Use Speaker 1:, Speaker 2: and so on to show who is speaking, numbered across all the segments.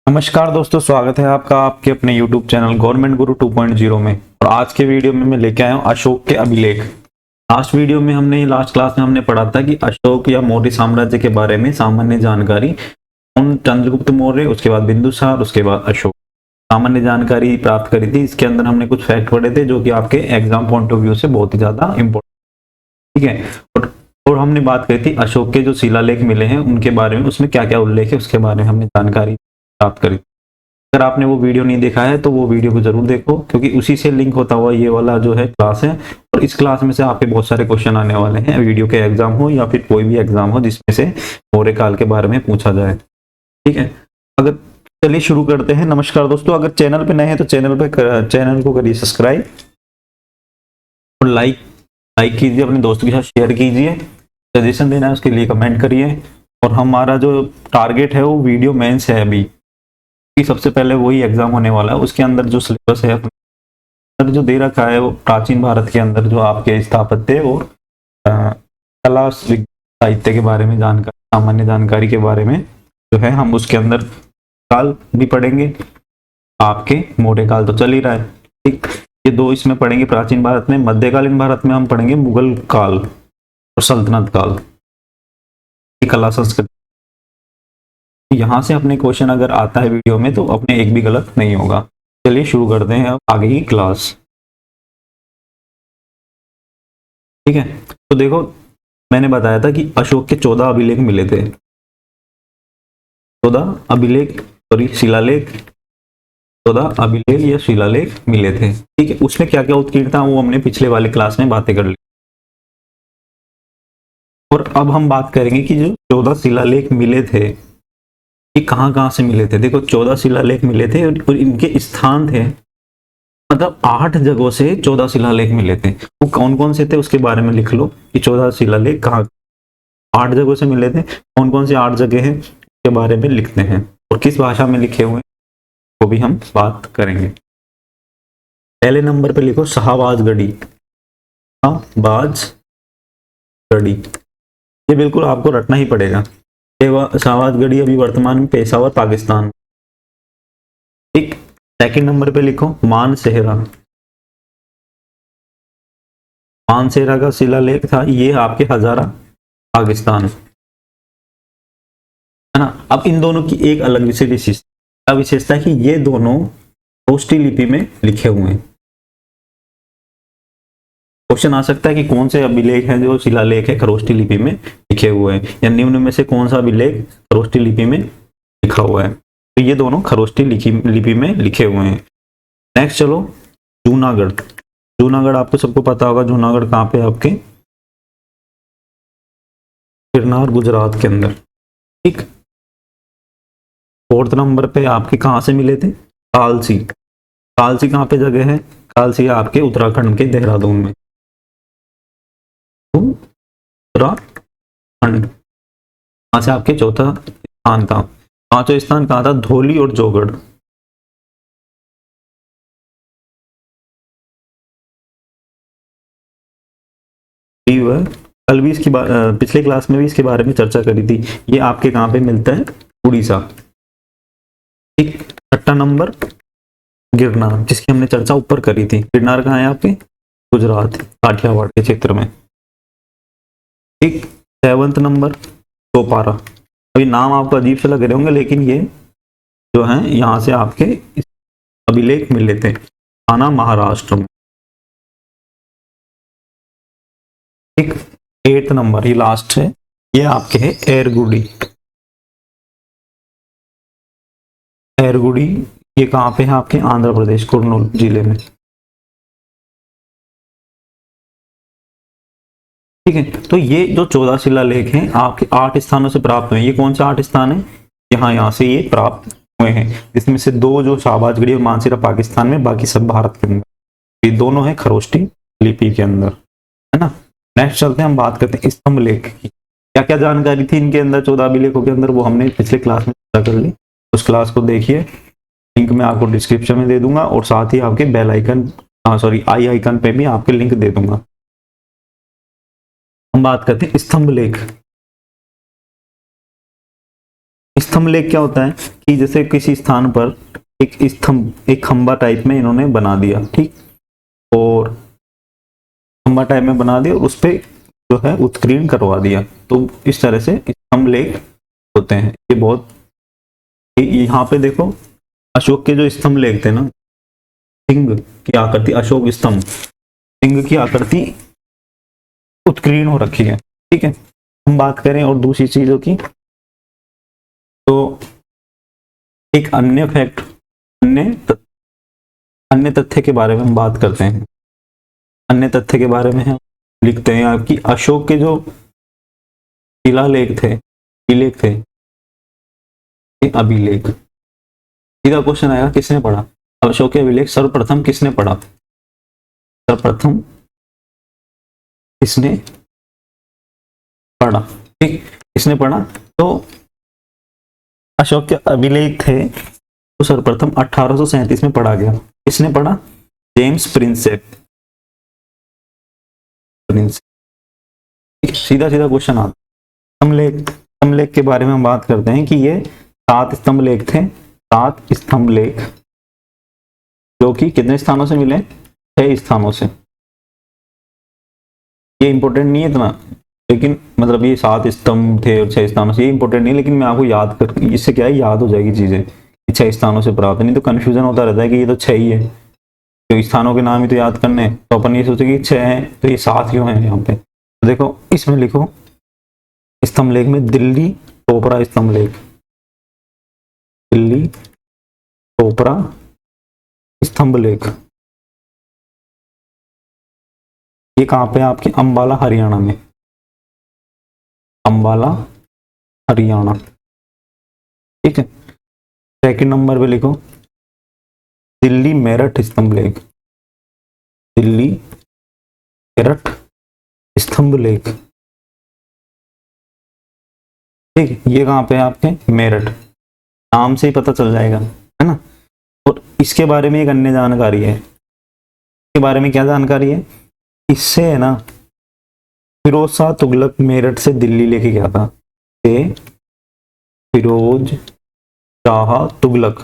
Speaker 1: नमस्कार दोस्तों, स्वागत है आपका आपके अपने YouTube चैनल गवर्नमेंट गुरु 2.0 में। और आज के वीडियो में मैं लेके आया हूँ अशोक के अभिलेख। लास्ट क्लास में हमने पढ़ा था कि अशोक या मौर्य साम्राज्य के बारे में सामान्य जानकारी, उन चंद्रगुप्त मौर्य, उसके बाद बिंदुसार, उसके बाद अशोक, सामान्य जानकारी प्राप्त करी थी। इसके अंदर हमने कुछ फैक्ट पढ़े थे जो कि आपके एग्जाम पॉइंट ऑफ व्यू से बहुत ही ज्यादा इंपॉर्टेंट, ठीक है। और हमने बात करी थी अशोक के जो शिलालेख मिले हैं उनके बारे में, उसमें क्या क्या उल्लेख है उसके बारे में हमने जानकारी प्राप्त करी। अगर आपने वो वीडियो नहीं देखा है तो वो वीडियो को जरूर देखो, क्योंकि उसी से लिंक होता हुआ ये वाला जो है क्लास है। और इस क्लास में से आपके बहुत सारे क्वेश्चन आने वाले हैं, वीडियो के एग्जाम हो या फिर कोई भी एग्जाम हो जिसमें से मौर्य काल के बारे में पूछा जाए, ठीक है। अगर चलिए शुरू करते हैं। नमस्कार दोस्तों, अगर चैनल पे नए हैं तो चैनल को करिए सब्सक्राइब और लाइक कीजिए, अपने दोस्तों के साथ शेयर कीजिए, सजेशन देना है उसके लिए कमेंट करिए। और हमारा जो टारगेट है वो वीडियो मेंस है अभी, सबसे पहले वही एग्जाम होने वाला है। उसके अंदर जो सिलेबस है अंदर जो दे रखा है वो प्राचीन भारत के अंदर जो आपके स्थापत्य और कला साहित्य के बारे में जानकारी, सामान्य जानकारी के बारे में जो है हम उसके अंदर काल भी पढ़ेंगे। आपके मौर्य काल तो चल ही रहा है, ठीक। ये दो इसमें पढ़ेंगे प्राचीन भारत में। मध्यकालीन भारत में हम पढ़ेंगे मुगल काल और सल्तनत काल, कला संस्कृति। यहां से अपने क्वेश्चन अगर आता है वीडियो में तो अपने एक भी गलत नहीं होगा। चलिए शुरू करते हैं अब आगे की क्लास, ठीक है। तो देखो, मैंने बताया था कि अशोक के 14 अभिलेख मिले थे, 14 अभिलेख, सॉरी शिलालेख, 14 अभिलेख या शिलालेख मिले थे, ठीक है। उसमें क्या क्या उत्कीर्ण था वो हमने पिछले वाले क्लास में बातें कर ली। और अब हम बात करेंगे कि जो 14 शिलालेख मिले थे ये कहाँ कहाँ से मिले थे। देखो 14 शिलालेख मिले थे और इनके स्थान थे, मतलब 8 जगहों से 14 शिलालेख मिले थे। वो कौन कौन से थे उसके बारे में लिख लो कि 14 शिलालेख कहाँ 8 जगहों से मिले थे, कौन कौन सी 8 जगह हैं उसके बारे में लिखते हैं और किस भाषा में लिखे हुए वो भी हम बात करेंगे। पहले नंबर पे लिखो शाहबाजगढ़ी। शाहबाजगढ़ी ये बिल्कुल आपको रटना ही पड़ेगा। शाहबाजगढ़ी अभी वर्तमान में पेशावर पाकिस्तान, ठीक। सेकंड नंबर पे लिखो मानसेहरा। मानसेहरा का शिलालेख था, ये आपके हजारा पाकिस्तान, है ना। अब इन दोनों की एक अलग विशेषता है कि ये दोनों खरोष्टी लिपि में लिखे हुए हैं। क्वेश्चन आ सकता है कि कौन से अभिलेख हैं जो शिलालेख है खरोष्टी लिपि में लिखे हुए हैं, या निम्न में से कौन सा अभिलेख खरोष्टी लिपि में लिखा हुआ है। तो ये दोनों खरोष्टी लिपि में लिखे हुए हैं। नेक्स्ट चलो जूनागढ़। जूनागढ़ आपको सबको पता होगा, जूनागढ़ कहाँ पे आपके गिरनार गुजरात के अंदर, ठीक। फोर्थ नंबर पे आपके कहाँ से मिले थे, कालसी। कालसी कहाँ पे जगह है, कालसी आपके उत्तराखंड के देहरादून में, उत्तराखंड। वहां से आपके चौथा स्थान था। पांचवा स्थान कहाँ था, धौली और जौगढ़। कल भी इसकी पिछले क्लास में भी इसके बारे में चर्चा करी थी। ये आपके कहाँ पे मिलता है, उड़ीसा, ठीक। छठा नंबर गिरनार, जिसकी हमने चर्चा ऊपर करी थी। गिरनार कहाँ है आपके, गुजरात काठियावाड़ के क्षेत्र में, ठीक। 7वां नंबर चौपारा। अभी नाम आपको अजीब से लग रहे होंगे लेकिन ये जो है यहाँ से आपके अभिलेख मिले थे, थाना महाराष्ट्र में, ठीक। 8 नंबर ये लास्ट है, ये आपके है एरगुडी। एरगुडी ये कहाँ पे है आपके, आंध्र प्रदेश कुर्नूल जिले में, ठीक है। तो ये जो 14 शिलालेख हैं आपके 8 स्थानों से प्राप्त हुए। ये कौन सा 8 स्थान है, यहाँ से ये प्राप्त हुए हैं, जिसमें से 2 जो शाहबाजगढ़ी और मानसेरा पाकिस्तान में, बाकी सब भारत के अंदर। ये दोनों है खरोष्टी लिपि के अंदर, है ना। नेक्स्ट चलते हैं, हम बात करते हैं स्तंभ लेख की। क्या क्या जानकारी थी इनके अंदर 14 अभिलेखों के अंदर, वो हमने पिछले क्लास में चर्चा कर ली। उस क्लास को देखिए, लिंक मैं आपको डिस्क्रिप्शन में दे दूंगा और साथ ही आपके bell icon, sorry eye icon पे भी आपके लिंक दे दूंगा। हम बात करते हैं स्तंभ लेख। स्तंभ लेख क्या होता है कि जैसे किसी स्थान पर एक स्तंभ, एक खंबा टाइप में इन्होंने बना दिया, ठीक, और खंबा टाइप में बना दिया और उस पे जो है उत्कीर्ण करवा दिया, तो इस तरह से स्तंभ लेख होते हैं। ये बहुत, यहाँ पे देखो अशोक के जो स्तंभ लेख थे ना, सिंह की आकृति, अशोक स्तंभ, सिंह की आकृति उत्कीर्ण हो रखी है, ठीक है। हम बात करें और दूसरी चीजों की, तो एक अन्य फैक्ट, अन्य तथ्य के बारे में हम बात करते हैं। अन्य तथ्य के बारे में हम लिखते हैं आपकी अशोक के जो शिलालेख थे, अभिलेख थे, अभिलेख, सीधा क्वेश्चन आएगा किसने पढ़ा? अशोक के अभिलेख सर्वप्रथम किसने पढ़ा? सर्वप्रथम किसने पढ़ा, ठीक, किसने पढ़ा? तो अशोक के अभिलेख थे तो सर्वप्रथम 1837 में पढ़ा गया। किसने पढ़ा? James Prinsep. सीधा सीधा क्वेश्चन आता। स्तंभ लेख के बारे में हम बात करते हैं कि ये 7 स्तंभ लेख थे, 7 स्तंभ लेख, जो कि कितने स्थानों से मिले? 6 स्थानों से। ये इंपॉर्टेंट नहीं है इतना, लेकिन मतलब ये 7 स्तंभ थे और 6 स्थानों से, ये इंपॉर्टेंट नहीं, लेकिन मैं आपको याद कर, इससे क्या है, याद हो जाएगी चीजें, 6 स्थानों से प्राप्त है। नहीं तो कंफ्यूजन होता रहता है कि ये तो 6 ही है, तो स्थानों के नाम ही तो याद करने, तो अपन ये सोचे कि 6 हैं तो ये 7 क्यों है यहाँ पे? तो देखो इसमें लिखो स्तंभ लेख में दिल्ली टोपरा स्तंभ लेख, दिल्ली टोपरा स्तंभ लेख, ये कहाँ पे है? आपके अंबाला हरियाणा में, अंबाला हरियाणा, ठीक है। सेकंड नंबर पे लिखो दिल्ली मेरठ स्तंभ लेख, दिल्ली मेरठ स्तंभ लेख, ठीक, ये कहाँ पे है? आपके मेरठ, नाम से ही पता चल जाएगा, है ना। और इसके बारे में एक अन्य जानकारी है, इसके बारे में क्या जानकारी है? इससे है ना फिरोज शाह तुगलक मेरठ से दिल्ली लेके गया था, फिरोज शाह तुगलक,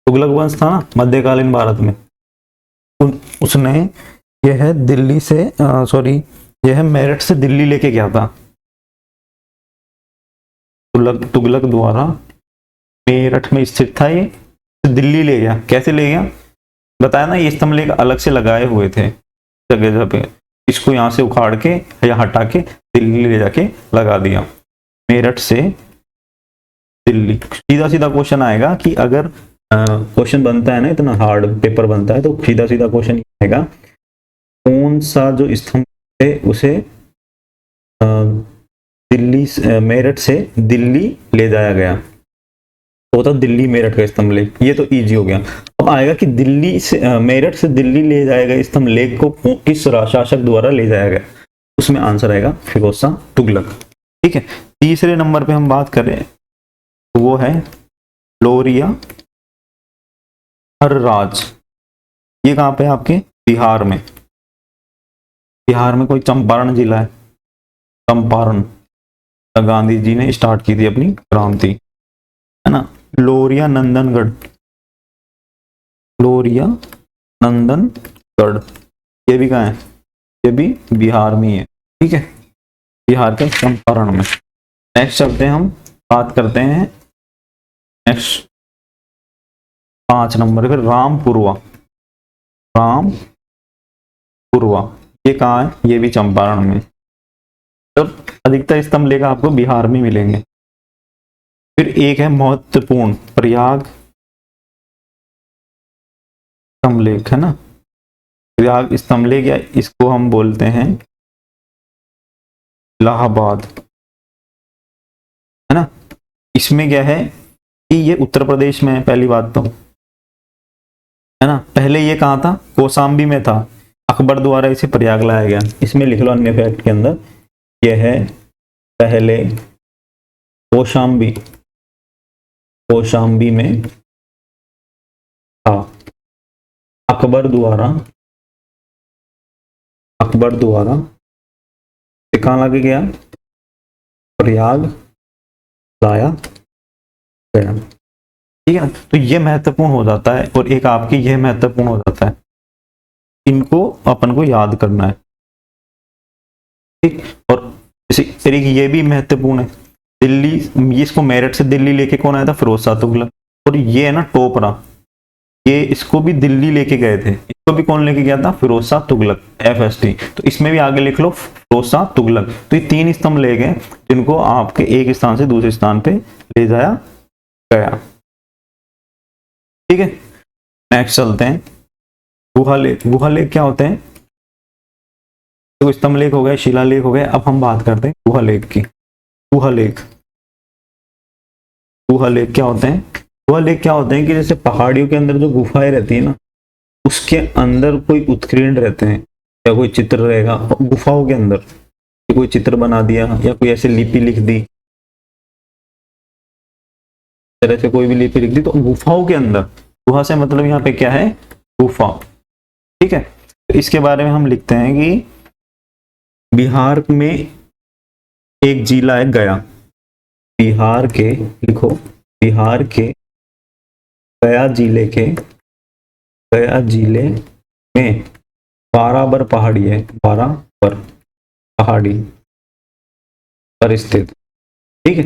Speaker 1: तुगलक वंश था ना मध्यकालीन भारत में, उसने यह दिल्ली से यह मेरठ से दिल्ली लेके गया था, तुगलक द्वारा मेरठ में स्थित था, ये दिल्ली ले गया। कैसे ले गया? बताया ना, ये स्तंभ लेख अलग से लगाए हुए थे जगह जगह पे, इसको यहाँ से उखाड़ के या हटा के दिल्ली ले जाके लगा दिया, मेरठ से दिल्ली। सीधा सीधा क्वेश्चन आएगा कि अगर क्वेश्चन बनता है ना, इतना हार्ड पेपर बनता है, तो सीधा सीधा क्वेश्चन आएगा कौन सा जो स्तंभ है उसे दिल्ली मेरठ से दिल्ली ले जाया गया, तो था दिल्ली मेरठ का स्तंभ लेख। ये तो इजी हो गया। अब आएगा कि दिल्ली से मेरठ से दिल्ली ले जाएगा स्तंभ लेख को किस शासक द्वारा ले जाया गया? उसमें आंसर आएगा फिरोज शाह तुगलक, ठीक है। तीसरे नंबर पे हम बात करें तो वो है लोरिया हर राज, ये कहाँ पे है? आपके बिहार में, बिहार में कोई चंपारण जिला है, चंपारण, गांधी जी ने स्टार्ट की थी अपनी क्रांति, है ना। लोरिया नंदनगढ़, लोरिया नंदनगढ़, ये भी कहाँ है? ये भी बिहार में ही है, ठीक है, बिहार के चंपारण में। नेक्स्ट चलते हैं, हम बात करते हैं नेक्स्ट 5 नंबर पे रामपुरवा, रामपुरवा, ये कहाँ है? ये भी चंपारण में। तो अधिकतर स्तंभ लेख आपको बिहार में मिलेंगे। फिर एक है महत्वपूर्ण प्रयाग स्तंभ लेख, है ना, प्रयाग स्तंभ लेख, या इसको हम बोलते हैं इलाहाबाद, है ना। इसमें क्या है कि ये उत्तर प्रदेश में है, पहली बात तो, है ना। पहले ये कहाँ था? कौशाम्बी में था, अकबर द्वारा इसे प्रयाग लाया गया। इसमें लिख लो अन्य फैक्ट के अंदर, यह है पहले कौशाम्बी, कौशाम्बी में था, अकबर द्वारा कहाँ लाके गया? प्रयाग लाया गया। ठीक है ना, तो ये महत्वपूर्ण हो जाता है और एक आपकी यह महत्वपूर्ण हो जाता है, इनको अपन को याद करना है। ठीक, और इसी तरीके ये भी महत्वपूर्ण है, दिल्ली, ये इसको मेरठ से दिल्ली लेके कौन आया था, फिरोज शाह तुगलक। और ये है ना टोपरा, ये इसको भी दिल्ली लेके गए थे, इसको भी कौन लेके गया था, फिरोज शाह तुगलक, FST। तो इसमें भी आगे लिख लो फिरोज शाह तुगलक। तो ये 3 स्तंभ ले गए जिनको आपके एक स्थान से दूसरे स्थान पे ले जाया गया। ठीक है, नेक्स्ट चलते हैं, गुहा लेख। गुहा लेख क्या होते हैं, तो स्तंभ लेख हो गए, शिला लेख हो गए। अब हम बात करते हैं गुहा लेख की। गुहा लेख, गुहा लेख क्या होते हैं, गुहा लेख क्या होते हैं कि जैसे पहाड़ियों के अंदर जो गुफाएं रहती है ना, उसके अंदर कोई उत्कीर्ण रहते हैं या कोई चित्र रहेगा गुफाओं के अंदर, कोई चित्र बना दिया या कोई ऐसे लिपि लिख दी, तरह से कोई भी लिपि लिख दी, तो गुफाओं के अंदर, गुहा से मतलब यहाँ पे क्या है, गुफा। ठीक है, तो इसके बारे में हम लिखते हैं कि बिहार में एक जिला है गया, बिहार के, लिखो बिहार के गया जिले के, गया जिले में बाराबर पहाड़ी है, बाराबर पहाड़ी पर स्थित। ठीक है,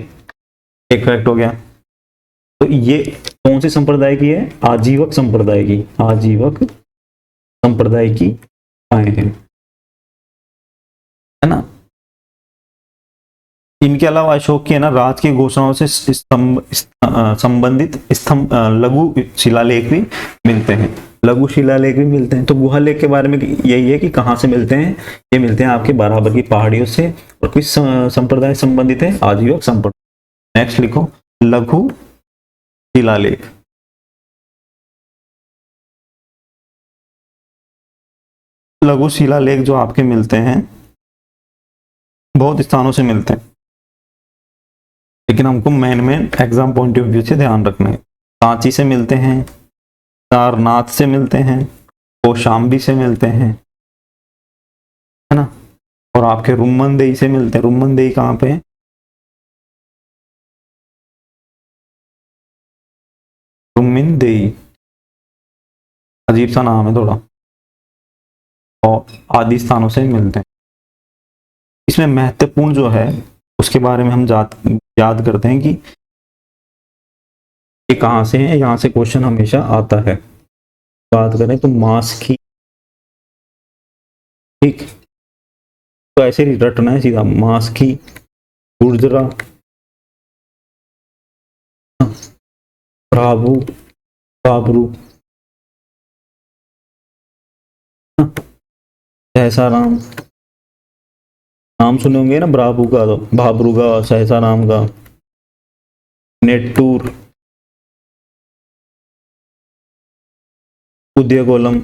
Speaker 1: एक फैक्ट हो गया। तो ये कौन से संप्रदाय की है, आजीवक संप्रदाय की, आजीवक संप्रदाय की आए हैं, है ना। इनके अलावा अशोक की है ना राज की घोषणाओं से संबंधित स्तंभ लघु शिलालेख भी मिलते हैं, लघु शिलालेख भी मिलते हैं। तो गुहा लेख के बारे में यही है कि कहाँ से मिलते हैं, ये मिलते हैं आपके बराबर की पहाड़ियों से, और किस संप्रदाय संबंधित है, आजीवक संप्रदाय। नेक्स्ट लिखो लघु शिलालेख। लघु शिलालेख जो आपके मिलते हैं बहुत स्थानों से मिलते हैं, लेकिन हमको main exam point of view से ध्यान रखना है। सांची से मिलते हैं, सारनाथ से मिलते हैं, कौशाम्बी से मिलते हैं, है ना, और आपके रुम्मनदेही से मिलते हैं। रुम्मनदेही कहाँ पे है, रुम्मनदेही, अजीब सा नाम है थोड़ा, और आदि स्थानों से मिलते हैं। इसमें महत्वपूर्ण जो है उसके बारे में हम याद करते हैं कि ये कहाँ से है, यहाँ से क्वेश्चन हमेशा आता है। बात करें तो मास की, ठीक, तो ऐसे ही रटना है सीधा, मास की, गुर्जरा, ब्राबू, बाबरू, सहसा राम, नाम सुने होंगे ना, ब्राबू का, भाबरू का, सहसा राम का, नेट्टूर, उदयगोलम।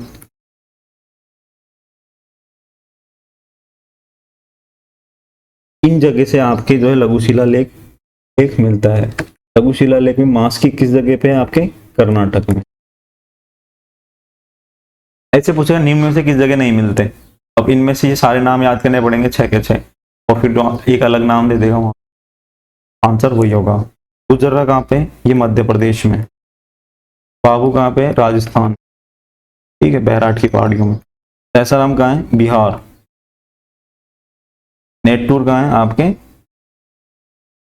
Speaker 1: इन जगह से आपके जो है लघु शिलालेख लेख मिलता है। लघु शिलालेख में मास की किस जगह पे है, आपके कर्नाटक में। ऐसे पूछेगा निम्न में से किस जगह नहीं मिलते, अब इनमें से ये सारे नाम याद करने पड़ेंगे 6 के 6, और फिर जो एक अलग नाम दे देगा वहां, आंसर वही होगा। गुजर्रा कहाँ पे, ये मध्य प्रदेश में। बाबू कहाँ पे, राजस्थान, ठीक है, बैराट की पहाड़ियों में। सहसाराम कहाँ है, बिहार। नेट्टूर कहाँ है आपके,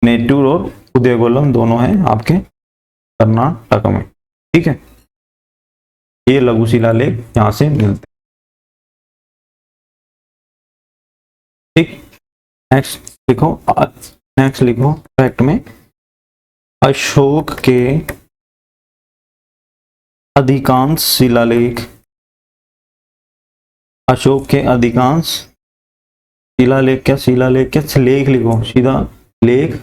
Speaker 1: नेट्टूर और उदयगोलम दोनों हैं आपके कर्नाटक में। ठीक है, ये लघु शिलालेख यहाँ से मिलते हैं। ठीक, नेक्स्ट लिखो, नेक्स्ट लिखो फैक्ट में, अशोक के अधिकांश शिलालेख, अशोक के अधिकांश शिलालेख, क्या शिलालेख, क्या लेख लिखो सीधा, लेख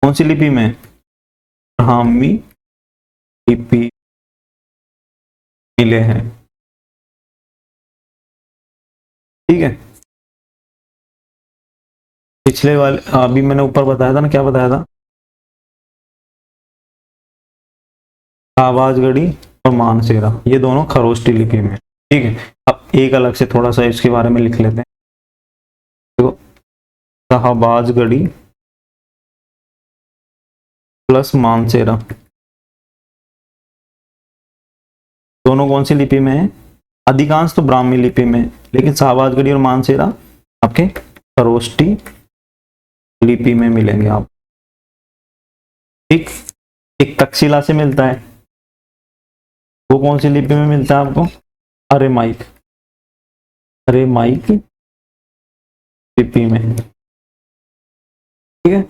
Speaker 1: कौन सी लिपि में, ब्राह्मी लिपि मिले हैं। ठीक है, पिछले वाले अभी मैंने ऊपर बताया था ना, क्या बताया था, आवाजगढ़ी और मानसेरा, ये दोनों खरोष्टी लिपि में। ठीक है, अब एक अलग से थोड़ा सा इसके बारे में लिख लेते हैं। देखो, शाहबाजगढ़ी प्लस मानसेरा, दोनों कौन सी लिपि में है? अधिकांश तो ब्राह्मी लिपि में, लेकिन शाहबाजगढ़ी और मानसेरा आपके खरोष्टी लिपि में मिलेंगे आप। ठीक, एक तक्षशिला से मिलता है, वो कौन सी लिपि में मिलता है आपको? अरेमाइक, अरेमाइक लिपि में, ठीक है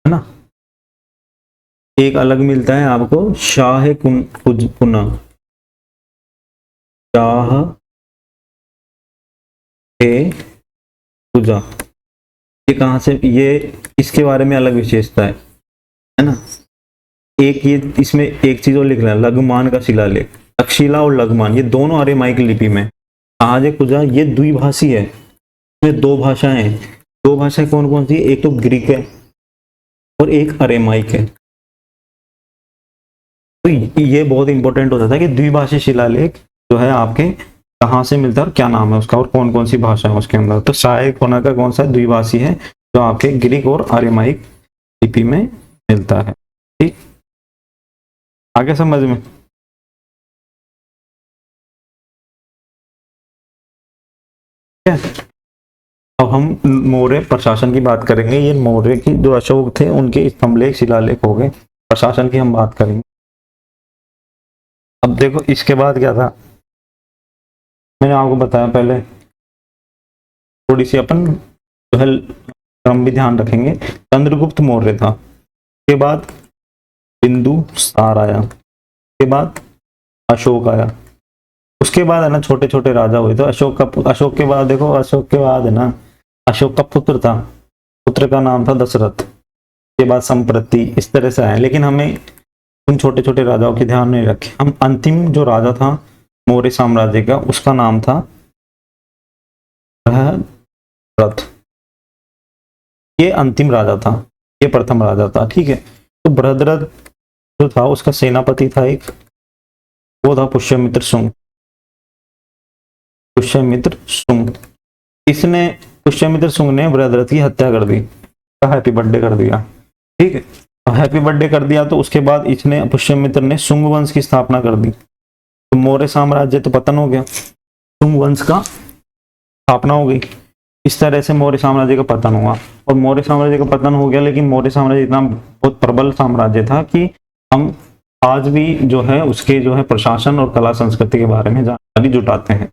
Speaker 1: ना। एक अलग मिलता है आपको शाह कुना, शाह ए पूजा। ये कहाँ से, ये इसके बारे में अलग विशेषता है ना। एक ये इसमें एक चीज और लिख रहा है, लघुमान का शिलालेख। तक्षशिला और लघुमान ये दोनों अरेमाइक लिपि में। शाह कुजा ये द्विभाषी है, इसमें दो भाषाएं हैं। दो भाषाएं कौन कौन सी? एक तो ग्रीक है और एक अरेमाइक है। तो ये बहुत इंपॉर्टेंट होता था कि द्विभाषी शिलालेख जो है आपके कहाँ से मिलता है और क्या नाम है उसका और कौन कौन सी भाषा है उसके अंदर। तो शाह कोना का कौन सा द्विभाषी है, जो आपके ग्रीक और अरेमाइक लिपि में मिलता है। ठीक, आगे समझ में? अब हम मौर्य प्रशासन की बात करेंगे। ये मौर्य की जो अशोक थे उनके स्तंभलेख शिलालेख हो गए, प्रशासन की हम बात करेंगे। अब देखो इसके बाद क्या था, मैंने आपको बताया पहले, थोड़ी सी अपन जो है क्रम भी ध्यान रखेंगे। चंद्रगुप्त मौर्य था, उसके बाद बिंदुसार आया, उसके बाद अशोक आया, उसके बाद है ना छोटे छोटे राजा हुए। तो अशोक के बाद देखो, अशोक के बाद है ना अशोक का पुत्र था, पुत्र का नाम था दशरथ, के बाद संप्रति, इस तरह से आए। लेकिन हमें उन छोटे छोटे राजाओं की ध्यान नहीं रखे। हम अंतिम जो राजा था मौर्य साम्राज्य का, उसका नाम था बृहद्रथ। ये अंतिम राजा था, ये प्रथम राजा था। ठीक है, तो बृहद्रथ जो था उसका सेनापति था एक, वो था पुष्यमित्र शुंग। पुष्यमित्र शुंग, इसने पुष्यमित्र शुंग ने बृहद्रथ की हत्या कर दी, हैप्पी बर्थडे कर दिया। ठीक है, हैप्पी बर्थडे कर दिया तो उसके बाद इसने पुष्यमित्र ने शुंग वंश की स्थापना कर दी। तो मौर्य साम्राज्य तो पतन हो गया, शुंग वंश का स्थापना हो गई। इस तरह से मौर्य साम्राज्य का पतन हुआ। और मौर्य साम्राज्य का पतन हो गया, लेकिन मौर्य साम्राज्य इतना बहुत प्रबल साम्राज्य था कि हम आज भी जो है उसके जो है प्रशासन और कला संस्कृति के बारे में जानकारी जुटाते हैं।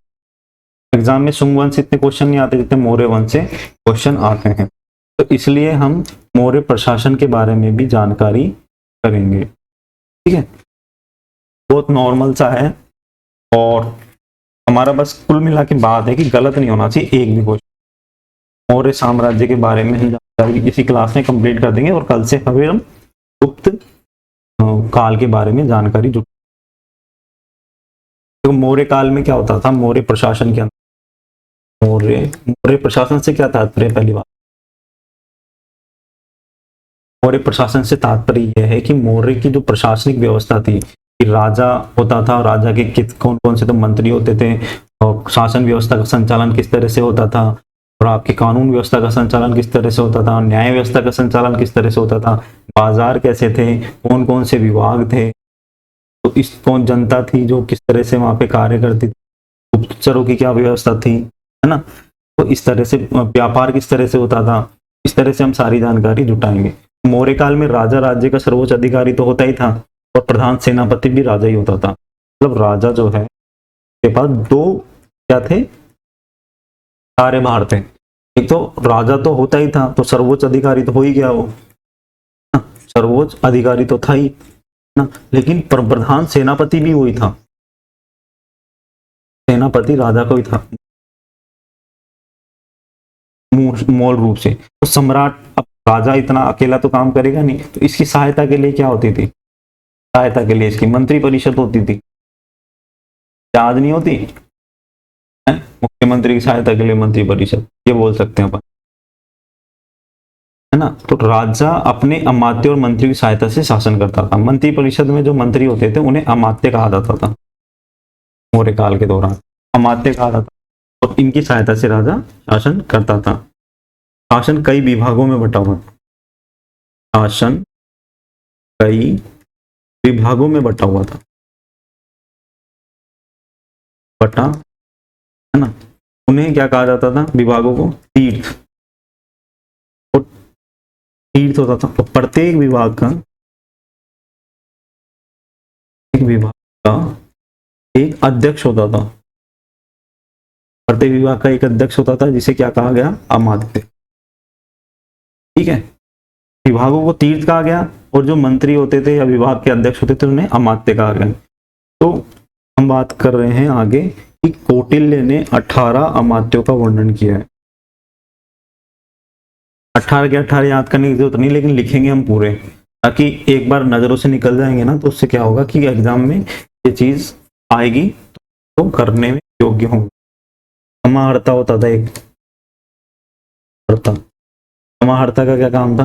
Speaker 1: एग्जाम में शुंग वंश से इतने क्वेश्चन नहीं आते जितने मौर्य वंश से क्वेश्चन आते हैं। तो इसलिए हम मौर्य प्रशासन के बारे में भी जानकारी करेंगे। ठीक है, बहुत नॉर्मल सा है और हमारा बस कुल मिला के बात है कि गलत नहीं होना चाहिए एक भी क्वेश्चन। मौर्य साम्राज्य के बारे में हम जानकारी इसी क्लास में कंप्लीट कर देंगे और कल से फिर हम गुप्त काल के बारे में जानकारी जुट। तो मौर्य काल में क्या होता था, मौर्य प्रशासन के अंदर, मौर्य प्रशासन से क्या तात्पर्य? पहली बात, मौर्य प्रशासन से तात्पर्य यह है कि मौर्य की जो प्रशासनिक व्यवस्था थी, कि राजा होता था, राजा के कौन कौन से तो मंत्री होते थे, और शासन व्यवस्था का संचालन किस तरह से होता था, और आपके कानून व्यवस्था का संचालन किस तरह से होता था, न्याय व्यवस्था का संचालन किस तरह से होता था, बाजार कैसे थे, कौन कौन से विभाग थे, तो इस कौन जनता थी जो किस तरह से वहां पे कार्य करती थी, गुप्तचरों की क्या व्यवस्था थी, है ना। तो इस तरह से व्यापार किस तरह से होता था, इस तरह से हम सारी जानकारी जुटाएंगे। मौर्य काल में राजा राज्य का सर्वोच्च अधिकारी तो होता ही था और प्रधान सेनापति भी राजा ही होता था। मतलब राजा जो है के पास दो क्या थे, कार्यभार थे। एक तो राजा तो होता ही था, तो सर्वोच्च अधिकारी तो हो ही गया वो, सर्वोच्च अधिकारी तो था ही ना, लेकिन प्रधान सेनापति भी वही था, सेनापति राजा को ही था मूल रूप से। तो सम्राट, अब राजा इतना अकेला तो काम करेगा नहीं, तो इसकी सहायता के लिए क्या होती थी, सहायता के लिए इसकी मंत्री परिषद होती थी, आज नहीं होती है? मुख्यमंत्री की सहायता के लिए मंत्री परिषद, ये बोल सकते हैं अपन, है ना। तो राजा अपने अमात्य और मंत्री की सहायता से शासन करता था। मंत्री परिषद में जो मंत्री होते थे उन्हें अमात्य कहा जाता था, मौर्य काल के दौरान अमात्य कहा जाता था, और इनकी सहायता से राजा शासन करता था। शासन कई विभागों में बटा हुआ है, शासन कई विभागों में बटा हुआ था, बटा, है ना। उन्हें क्या कहा जाता था, विभागों को तीर्थ, और तीर्थ होता था। और प्रत्येक विभाग का, एक विभाग का एक अध्यक्ष होता था, प्रत्येक विभाग का एक अध्यक्ष होता था, जिसे क्या कहा गया, अमात्य। ठीक है, विभागों को तीर्थ कहा गया, और जो मंत्री होते थे या विभाग के अध्यक्ष होते थे उन्हें अमात्य कहा गया। तो हम बात कर रहे हैं आगे कि कौटिल्य ने 18 अमात्यों का वर्णन किया है। 18 के 18 याद करने की जरूरत नहीं, लेकिन लिखेंगे हम पूरे, ताकि एक बार नजरों से निकल जाएंगे ना, तो उससे क्या होगा कि एग्जाम में ये चीज आएगी तो करने में योग्य होंगे। समाहर्ता होता था एक, समाहर्ता का क्या काम था,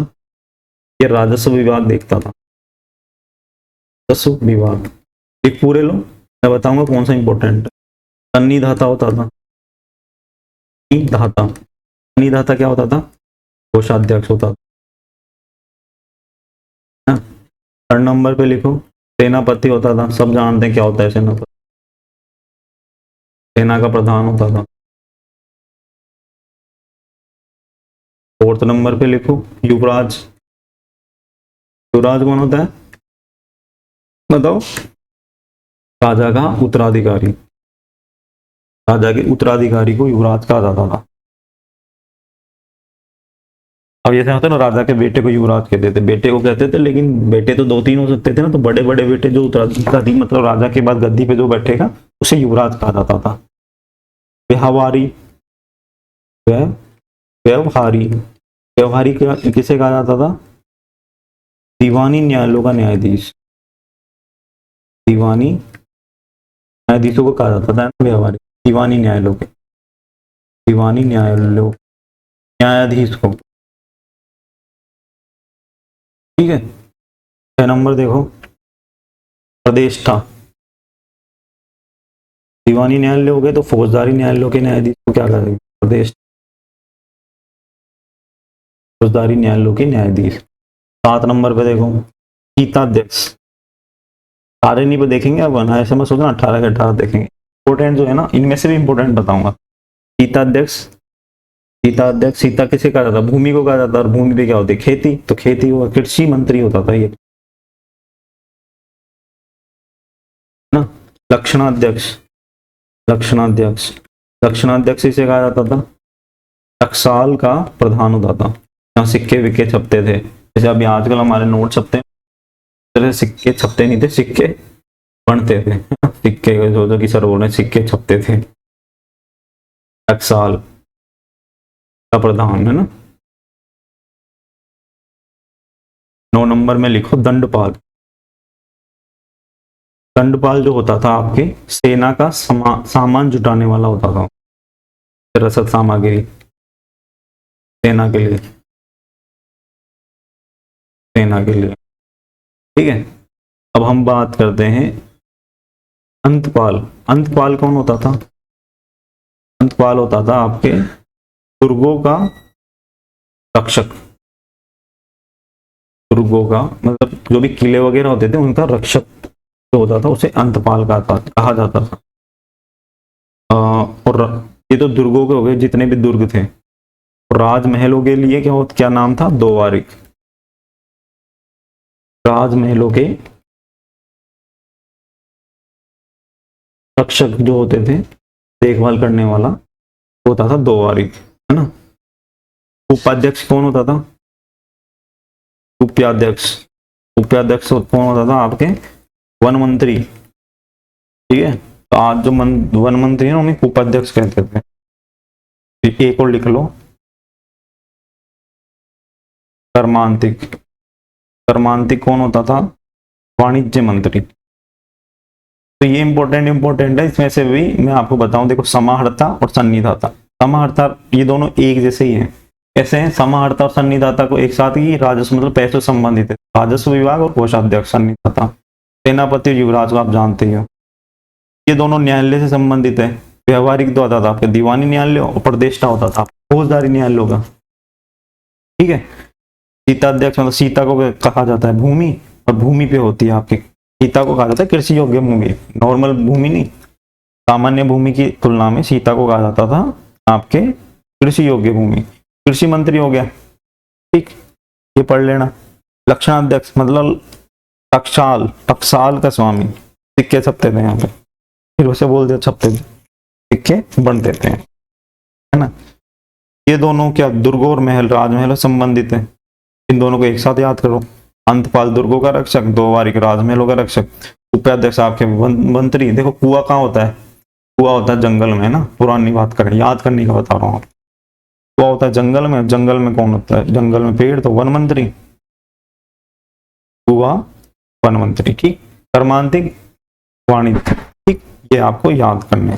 Speaker 1: ये राजस्व विभाग देखता था, राजस्व विभाग। एक पूरे लो, मैं बताऊंगा कौन सा इंपॉर्टेंट है। सन्निधाता होता था, धाता, सन्निधाता क्या होता था, कोषाध्यक्ष होता था। 3rd नंबर पे लिखो, सेनापति होता था, सब जानते हैं क्या होता है सेनापति, सेना का प्रधान होता था। 4th नंबर पे लिखो, युवराज। युवराज कौन होता है, बताओ, राजा का उत्तराधिकारी, राजा के उत्तराधिकारी को युवराज कहा जाता था। अब जैसे होता है ना, राजा के बेटे को युवराज कहते थे, बेटे को कहते थे, लेकिन बेटे तो 2-3 हो सकते थे ना, तो बड़े बड़े बेटे जो उत्तराधिकारी, मतलब राजा के बाद गद्दी पे जो बैठेगा उसे युवराज कहा जाता था। व्यवहारी, व्यवहारी, व्यवहारी किसे कहा जाता था, दीवानी न्यायालयों का न्यायाधीश, दीवानी न्यायाधीशों को कहा जाता था व्यवहारी, दीवानी न्यायालयों के, दीवानी न्यायालयों, न्यायाधीश को। ठीक है, 6 नंबर देखो, प्रतिष्ठा। दीवानी न्यायालय हो गए, तो फौजदारी न्यायालयों के न्यायाधीश को क्या करेंगे, प्रतिष्ठा, फौजदारी न्यायालयों के न्यायाधीश। 7 नंबर पे देखो, गीताध्यक्ष। सारे नहीं पे देखेंगे, अब ऐसे में सोचना 18 के 18 देखेंगे। इंपॉर्टेंट जो है ना, इनमें से भी इंपॉर्टेंट बताऊंगा। गीताध्यक्ष, गीताध्यक्ष, सीता किसे कहा जाता, भूमि को कहा जाता, और भूमि पे क्या होती है, खेती, तो खेती हुआ, कृषि मंत्री होता था ये ना। लक्षणाध्यक्ष, लक्षणाध्यक्ष, लक्षणाध्यक्ष इसे कहा जाता था, टकसाल का प्रधान होता था, यहाँ सिक्के विक्के छपते थे। जैसे अभी आजकल हमारे नोट छपते हैं, तरह सिक्के छपते नहीं थे, सिक्के बनते थे। सिक्के जो कि सर बोल रहे हैं, सिक्के छपते थे। टकसाल का प्रधान, है ना। 9 नंबर में लिखो दंडपाल। दंडपाल जो होता था आपके सेना का सामान जुटाने वाला होता था, रसद सामग्री सेना के लिए, सेना के लिए। ठीक है, अब हम बात करते हैं अंतपाल। अंतपाल कौन होता था, अंतपाल होता था आपके दुर्गों का रक्षक, दुर्गों का मतलब जो भी किले वगैरह होते थे उनका रक्षक जो होता था उसे अंतपाल कहा जाता था। और ये तो दुर्गों के हो गए, जितने भी दुर्ग थे। राजमहलों के लिए क्या नाम था, द्वारिक। राजमहलों के रक्षक जो होते थे, देखभाल करने वाला, होता था द्वारिक, है ना। उपाध्यक्ष कौन होता था, उपाध्यक्ष, उपाध्यक्ष कौन होता था आपके वन मंत्री। ठीक है, तो आज जो वन मंत्री है उन्हें उपाध्यक्ष कहते थे। एक और लिख लो, कर्मांतिक। कर्मांतिक कौन होता था, वाणिज्य मंत्री। तो ये इंपॉर्टेंट है, इसमें से भी मैं आपको बताऊं, देखो समाहर्ता और सन्निधाता। समाहर्ता ये दोनों एक जैसे ही हैं। कैसे हैं, समाहर्ता और सन्निधाता को एक साथ ही राजस्व मतलब पैसे से संबंधित है, राजस्व विभाग और कोषाध्यक्ष। सन्निधाता सेनापति और युवराज को आप जानते ही हो, ये दोनों न्यायालय से संबंधित है। व्यवहारिक जो होता था आपके दीवानी न्यायालय, और प्रतिष्ठा होता था फौजदारी न्यायालयों का। ठीक है, सीताध्यक्ष मतलब सीता को कहा जाता है भूमि, और भूमि पे होती है आपकी सीता को कहा जाता है कृषि योग्य भूमि, नॉर्मल भूमि नहीं, सामान्य भूमि की तुलना में सीता को कहा जाता था आपके कृषि योग्य भूमि। कृषि मंत्री हो गया, ठीक, ये पढ़ लेना। लक्षणाध्यक्ष मतलब टकसाल, टकसाल का स्वामी, सिक्के छपते थे यहाँ पे, फिर उसे बोल दिया छपते थे, सिक्के बन देते हैं, है ना। ये दोनों क्या दुर्गों और महल, राजमहल संबंधित है, इन दोनों को एक साथ याद करो। अंतपाल दुर्गों का रक्षक, द्वारिक राजमहलों का रक्षक, उपाध्यक्ष आपके मंत्री। देखो कुआं कहाँ होता है, कुआं होता है जंगल में, ना पुरानी बात करें, याद करने का बता रहा हूँ। कुआं होता है जंगल में, जंगल में कौन होता है, जंगल में पेड़, तो वन मंत्री, कुआं वन मंत्री, ठीक। कर्मांतिक वाणिज्य, ठीक, ये आपको याद करने,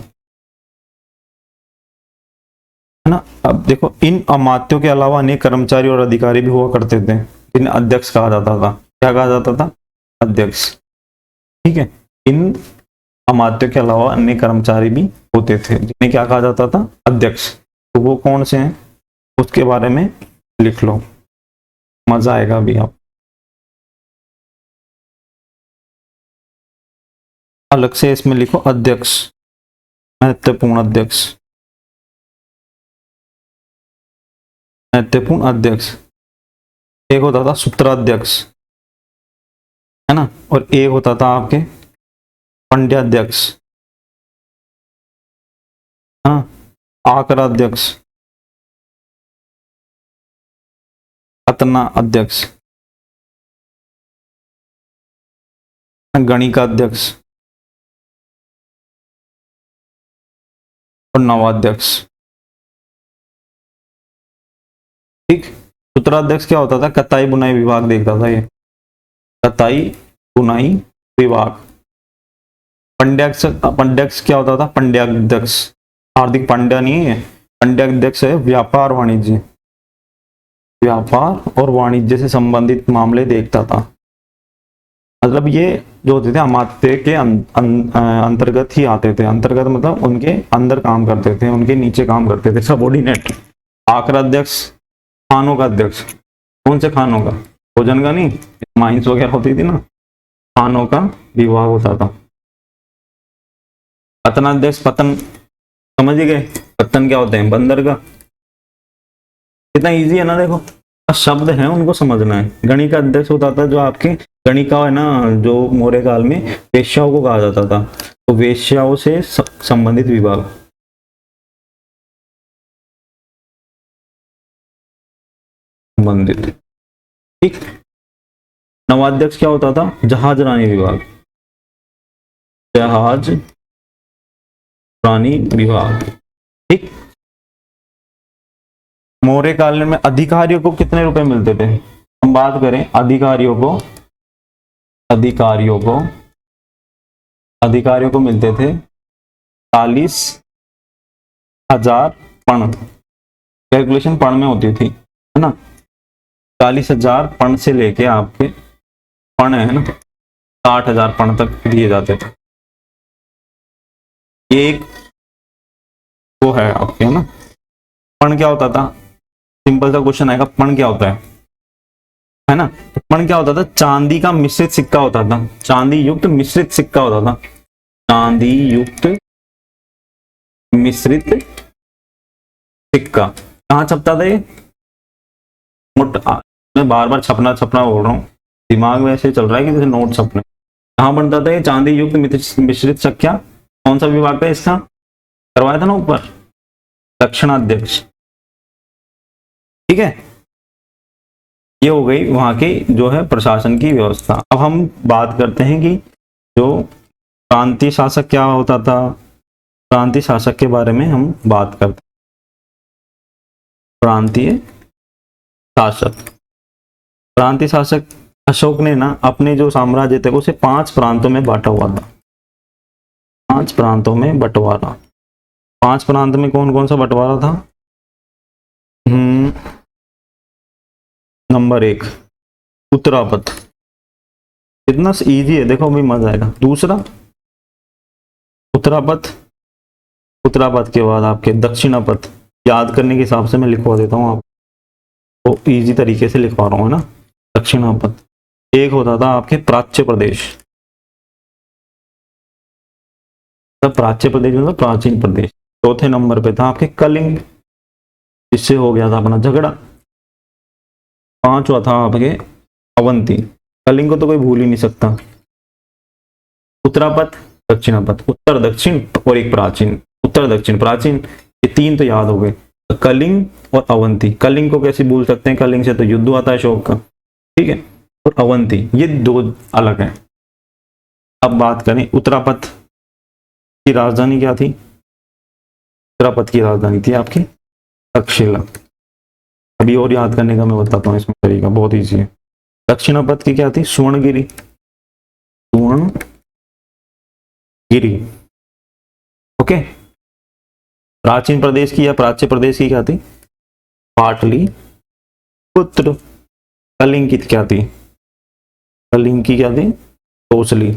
Speaker 1: है ना। अब देखो इन अमात्यों के अलावा अनेक कर्मचारी और अधिकारी भी हुआ करते थे, जिन्हें अध्यक्ष कहा जाता था। क्या कहा जाता था, अध्यक्ष, ठीक है। इन अमात्यों के अलावा अन्य कर्मचारी भी होते थे, जिन्हें क्या कहा जाता था, अध्यक्ष। तो वो कौन से हैं उसके बारे में लिख लो, मजा आएगा अभी। आप अलग से इसमें लिखो अध्यक्ष, महत्वपूर्ण अध्यक्ष, महत्वपूर्ण अध्यक्ष। एक होता था सूत्राध्यक्ष, है ना, और एक होता था आपके पंड्याध्यक्ष, हाँ, आकराध्यक्ष, अतना अध्यक्ष, गणिकाध्यक्ष और नवाध्यक्ष, ठीक। सूत्राध्यक्ष क्या होता था, कताई बुनाई विभाग देखता था ये, कताई बुनाई विभाग। पंड्याध्यक्ष, पंड्याध्यक्ष क्या होता था, पंड्याध्यक्ष, हार्दिक पांड्या नहीं है, पंड्याध्यक्ष है व्यापार वाणिज्य, व्यापार और वाणिज्य से संबंधित मामले देखता था। मतलब ये जो होते थे अमात्य के अंतर्गत ही आते थे, अंतर्गत मतलब उनके अंदर काम करते थे, उनके नीचे काम करते थे, सबऑर्डिनेट। आकराध्यक्ष खानों का अध्यक्ष, कौन से खानों का, भोजन का नहीं, माइंस वगैरह होती थी ना, खानों का विभाग होता था। पतनाध्यक्ष, पतन समझ गए, पतन क्या होते हैं, बंदर का। कितना इजी है ना, देखो शब्द हैं उनको समझना है। गणिका अध्यक्ष होता था जो आपके, गणिका है ना, जो मौर्य काल में वेश्याओं को कहा जाता था, तो वेश्याओं से संबंधित विभाग। संबंधित, ठीक। नवाध्यक्ष क्या होता था, जहाज रानी विभाग, जहाज रानी विभाग, ठीक। मौर्य काल में अधिकारियों को कितने रुपए मिलते थे, हम बात करें अधिकारियों को, अधिकारियों को, अधिकारियों को मिलते थे 40,000 पण, कैलकुलेशन पण में होती थी, है ना। 40,000 पण से लेके आपके, पण है ना, 60,000 पण तक दिए जाते थे। ये एक वो है आपके, है ना। पण क्या होता था, सिंपल सा क्वेश्चन आएगा, पण क्या होता है ना। पण क्या होता था, चांदी का मिश्रित सिक्का होता था, चांदी युक्त मिश्रित सिक्का होता था, चांदी युक्त मिश्रित सिक्का। कहाँ छपता था ये, मैं बार बार छपना छपना बोल रहा हूँ, दिमाग में ऐसे चल रहा है कि जैसे नोट छपने। कहाँ बनता था ये चांदी युक्त मिश्रित सिक्का, कौन सा विभाग था इसका, करवाया था ना ऊपर, दक्षिणाध्यक्ष, ठीक है। ये हो गई वहां की जो है प्रशासन की व्यवस्था। अब हम बात करते हैं कि जो प्रांतीय शासक क्या होता था, प्रांतीय शासक के बारे में हम बात करते हैं। प्रांतीय शासक, प्रांतीय शासक अशोक ने ना अपने जो साम्राज्य थे उसे 5 प्रांतों में बांटा हुआ था, 5 प्रांतों में बंटवारा। 5 प्रांत में कौन कौन सा बंटवारा था, नंबर 1 उत्तरापथ, कितना इजी है देखो, भी मजा आएगा। दूसरा उत्तरापथ, उत्तरापथ के बाद आपके दक्षिणापथ, याद करने के हिसाब से मैं लिखवा देता हूँ आपको, तो इजी तरीके से लिखवा रहा हूँ, है ना। दक्षिणापथ। एक होता था आपके प्राच्य प्रदेश, प्राच्य प्रदेश मतलब प्राचीन प्रदेश। चौथे नंबर पे था आपके कलिंग, इससे हो गया था अपना झगड़ा। पांचवा था आपके अवंती, कलिंग को तो कोई भूल ही नहीं सकता। उत्तरापथ, दक्षिणापथ, उत्तर दक्षिण और एक प्राचीन, उत्तर दक्षिण प्राचीन, ये तीन तो याद हो गए। कलिंग और अवंती, कलिंग को कैसे भूल सकते हैं, कलिंग से तो युद्ध हुआ था अशोक का, ठीक है। और अवंती, ये दो अलग है। अब बात करें उत्तरापथ की राजधानी क्या थी, उत्तरापथ की राजधानी थी आपकी तक्षशिला। अभी और याद करने का मैं बताता हूँ इसमें तरीका, बहुत ईजी है। दक्षिणापथ की क्या थी, सुवर्णगिरी, सुवर्णगिरी, ओके। प्राचीन प्रदेश की या प्राच्य प्रदेश की क्या थी, पाटलिपुत्र। कलिंग की क्या थी, कलिंग की क्या थी, कोसली।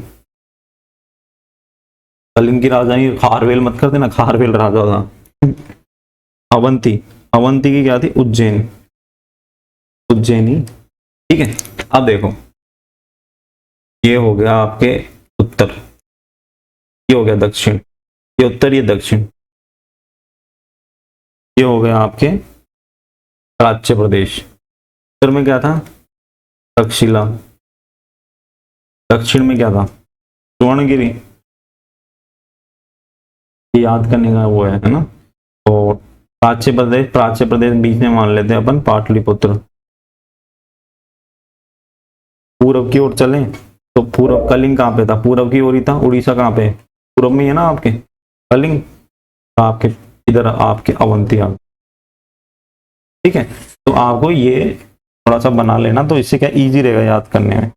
Speaker 1: कलिंग की राजधानी खारवेल मत कर देना, खारवेल राजा था। अवंती, अवंती की क्या थी, उज्जैन, उज्जैनी, ठीक है। अब देखो, ये हो गया आपके उत्तर, ये हो गया दक्षिण, ये उत्तर ये दक्षिण, ये हो गया आपके प्राच्य प्रदेश। उत्तर में क्या था, तक्षशिला, दक्षिण में क्या था, सुवर्णगिरी, याद करने का वो है ना। और प्राच्य प्रदेश, प्राच्य प्रदेश बीच में मान लेते हैं अपन पाटलिपुत्र। पूरब की ओर चले तो पूरब, कलिंग कहाँ पे था, पूरब की ओर ही था, उड़ीसा कहाँ पे, पूरब में है ना आपके कलिंग, आपके इधर आपके अवंती आ, ठीक है। तो आपको ये थोड़ा सा बना लेना, तो इससे क्या इजी रहेगा याद करने में।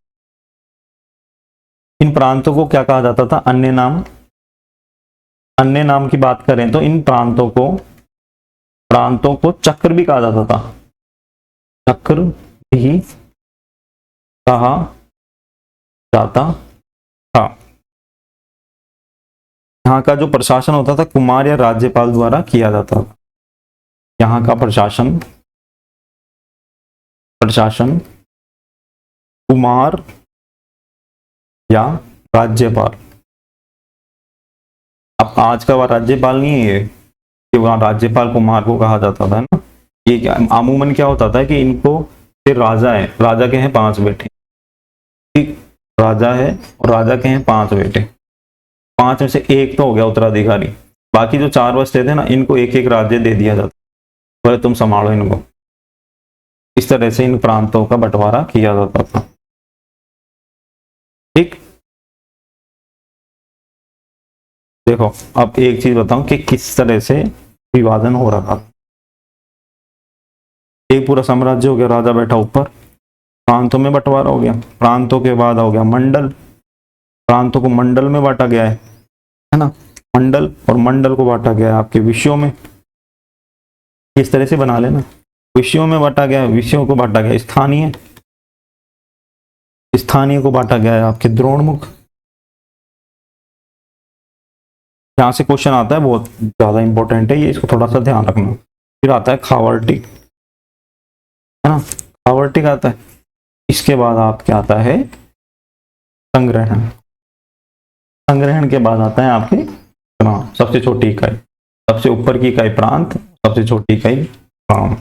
Speaker 1: इन प्रांतों को क्या कहा जाता था, अन्य नाम, अन्य नाम की बात करें तो इन प्रांतों को चक्र भी कहा जाता था, चक्र भी कहा जाता था। यहाँ का जो प्रशासन होता था कुमार या राज्यपाल द्वारा किया जाता था। यहाँ का प्रशासन, प्रशासन कुमार या राज्यपाल। अब आज का वह राज्यपाल नहीं है कि वहाँ राज्यपाल कुमार को कहा जाता था ना। ये क्या अमूमन क्या होता था कि इनको, फिर राजा है, राजा के हैं 5 बेटे, ठीक, राजा है और राजा के हैं 5 बेटे, 5 में से एक तो हो गया उत्तराधिकारी, बाकी जो 4 बचते थे ना, इनको एक एक राज्य दे दिया जाता, बोले तुम संभालो इनको। इस तरह से इन प्रांतों का बंटवारा किया जाता था, ठीक। देखो अब एक चीज बताऊं कि किस तरह से विभाजन हो रहा था। एक पूरा साम्राज्य हो गया, राजा बैठा ऊपर, प्रांतों में बंटवारा हो गया, प्रांतों के बाद हो गया मंडल, प्रांतों को मंडल में बांटा गया है ना, मंडल, और मंडल को बांटा गया है आपके विषयों में। इस तरह से बना लेना, विषयों में बांटा गया, विषयों को बांटा गया स्थानीय, स्थानीय को बांटा गया है आपके द्रोणमुख। यहां से क्वेश्चन आता है, बहुत ज्यादा इंपॉर्टेंट है ये, इसको थोड़ा सा ध्यान रखना। फिर आता है खावर्टी, है ना, खावर्टी का आता है। इसके बाद आपके आता है संग्रहण, संग्रहण के बाद आता है आपके ग्राम, सबसे छोटी इकाई, सबसे ऊपर की इकाई प्रांत, सबसे छोटी इकाई ग्राम।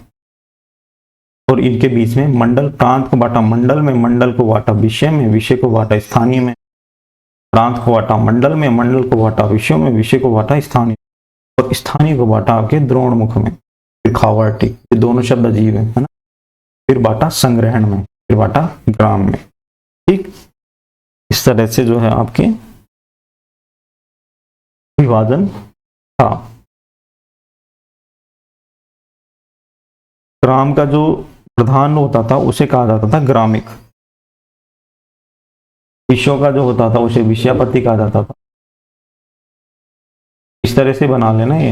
Speaker 1: और इनके बीच में मंडल, प्रांत को बांटा मंडल में, मंडल को बांटा विषय में, विषय को बांटा स्थानीय में, प्रांत को बांटा मंडल में, मंडल को बांटा विषयों में, विषय को बांटा स्थानीय, और स्थानीय को बांटा आपके द्रोणमुख में। फिर खावर्टी, ये दोनों शब्द अजीब है ना। फिर बांटा संग्रहण में, फिर बांटा ग्राम में, ठीक। इस तरह से जो है आपके विभाजन था। ग्राम का जो प्रधान होता था उसे कहा जाता था ग्रामिक, विषयों का जो होता था उसे विषयापति कहा जाता था। इस तरह से बना लेना, ये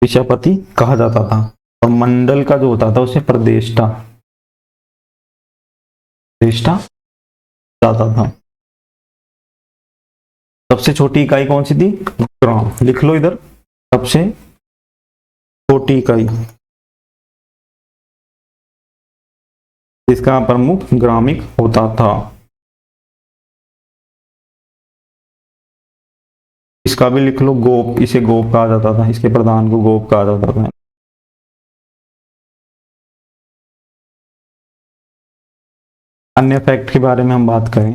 Speaker 1: विषयापति कहा जाता था। और मंडल का जो होता था उसे प्रदेष्टा, प्रदेष्टा जाता था। सबसे छोटी इकाई कौन सी थी, ग्राम, लिख लो इधर, सबसे छोटी इकाई, इसका प्रमुख ग्रामिक होता था। इसका भी लिख लो गोप, इसे गोप कहा जाता था, इसके प्रधान को गोप कहा जाता था। अन्य फैक्ट के बारे में हम बात करें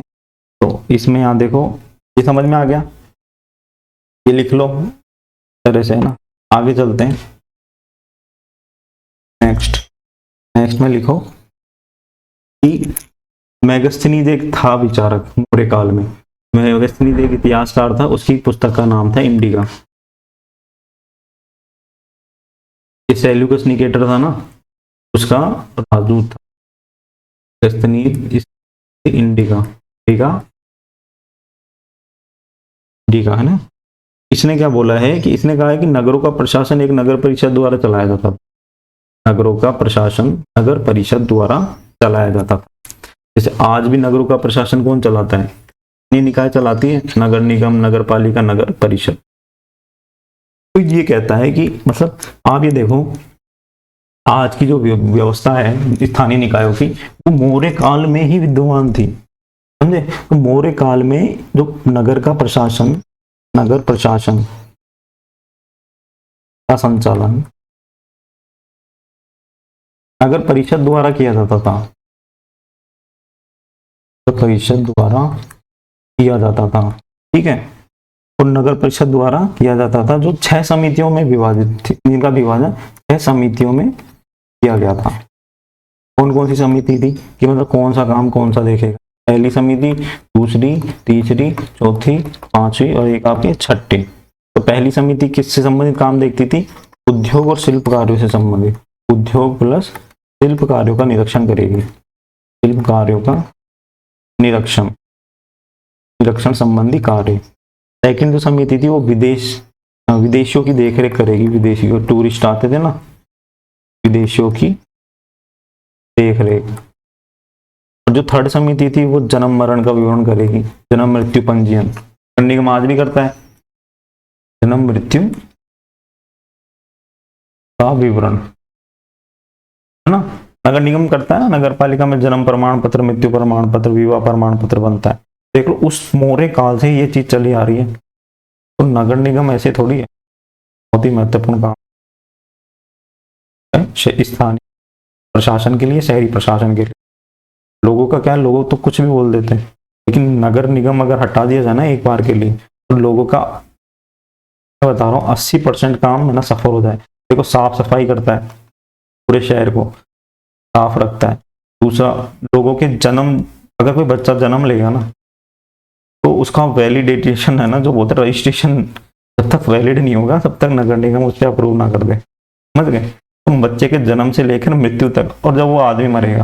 Speaker 1: तो इसमें यहाँ देखो, ये समझ में आ गया, ये लिख लो तरह से, है ना। आगे चलते हैं, नेक्स्ट नेक्स्ट में लिखो कि मेगस्थनीज एक था विचारक मौर्य काल में। मेगस्थनीज एक इतिहासकार था, उसकी पुस्तक का नाम था इंडिका। सेल्यूकस निकेटर था ना, उसका राजदूत था मेगस्थनीज इंडिका। इंडिका इंडिका है ना। इसने क्या बोला है कि इसने कहा है कि नगरों का प्रशासन एक नगर परिषद द्वारा चलाया जाता था। नगरों का प्रशासन नगर परिषद द्वारा चलाया जाता था। जैसे आज भी नगरों का प्रशासन कौन चलाता है? निकाय चलाती है, नगर निगम, नगर पालिका, नगर परिषद। तो ये कहता है कि मतलब आप ये देखो, आज की जो व्यवस्था है स्थानीय निकायों की, वो मौर्य काल में ही विद्यमान थी, समझे। तो मौर्य काल में जो नगर प्रशासन का संचालन नगर परिषद द्वारा किया जाता था। परिषद द्वारा किया जाता था, ठीक है। और नगर परिषद द्वारा किया जाता था, जो 6 समितियों में विभाजित थी, जिनका विभाजन 6 समितियों में किया गया था। कौन कौन सी समिति थी कि मतलब कौन सा काम कौन सा देखेगा? पहली समिति, दूसरी, तीसरी, चौथी, पांचवी और एक आपकी छठी। तो पहली समिति किससे संबंधित काम देखती थी? उद्योग और शिल्प कार्यों से संबंधित। उद्योग प्लस शिल्प कार्यों का निरीक्षण करेगी। शिल्प कार्यों का निरीक्षण संबंधी कार्य। सेकंड जो समिति थी वो विदेशियों की देखरेख करेगी। विदेशी जो टूरिस्ट आते थे ना, विदेशियों की देखरेख। और जो थर्ड समिति थी वो जन्म मरण का विवरण करेगी, जन्म मृत्यु पंजीयन। करने का आज भी करता है, जन्म मृत्यु का विवरण, है ना। नगर निगम करता है ना, नगर पालिका में जन्म प्रमाण पत्र, मृत्यु प्रमाण पत्र, विवाह प्रमाण पत्र बनता है। देख लो उस मौर्य काल से ये चीज चली आ रही है। तो नगर निगम ऐसे थोड़ी है, बहुत ही महत्वपूर्ण काम है स्थानीय प्रशासन के लिए, शहरी प्रशासन के लिए। लोगों का क्या है, लोगों तो कुछ भी बोल देते हैं, लेकिन नगर निगम अगर हटा दिया जाए ना एक बार के लिए, तो लोगों का, मैं बता रहा हूँ 80% काम है ना सफल हो जाए। देखो साफ सफाई करता है, पूरे शहर को साफ रखता है। दूसरा, लोगों के जन्म, अगर कोई बच्चा जन्म लेगा ना, तो उसका वैलिडेटेशन है ना, जो बोलते हैं रजिस्ट्रेशन, जब तक वैलिड नहीं होगा तब तक नगर निगम उस पर अप्रूव ना कर दे, समझ गए। तो बच्चे के जन्म से लेकर मृत्यु तक, और जब वो आदमी मरेगा,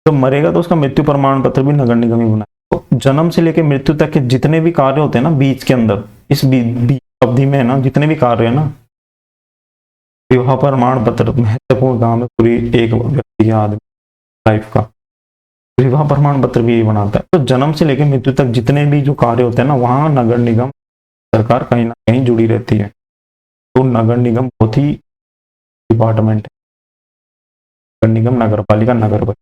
Speaker 1: तो मरेगा तो उसका मृत्यु प्रमाण पत्र भी नगर निगम ही बनाए। तो जन्म से लेकर मृत्यु तक के जितने भी कार्य होते हैं ना बीच के अंदर, इस अवधि में ना जितने भी कार्य है ना, विवाह प्रमाण पत्र महत्वपूर्ण काम है पूरी एक व्यक्ति के आदमी लाइफ का। विवाह प्रमाण पत्र भी ये बनाता है। तो जन्म से लेकर मृत्यु तक जितने भी जो कार्य होते हैं ना, वहां नगर निगम सरकार कहीं ना कहीं जुड़ी रहती है। तो नगर निगम बहुत ही डिपार्टमेंट है, नगर निगम, नगर पालिका, नगर परिषद।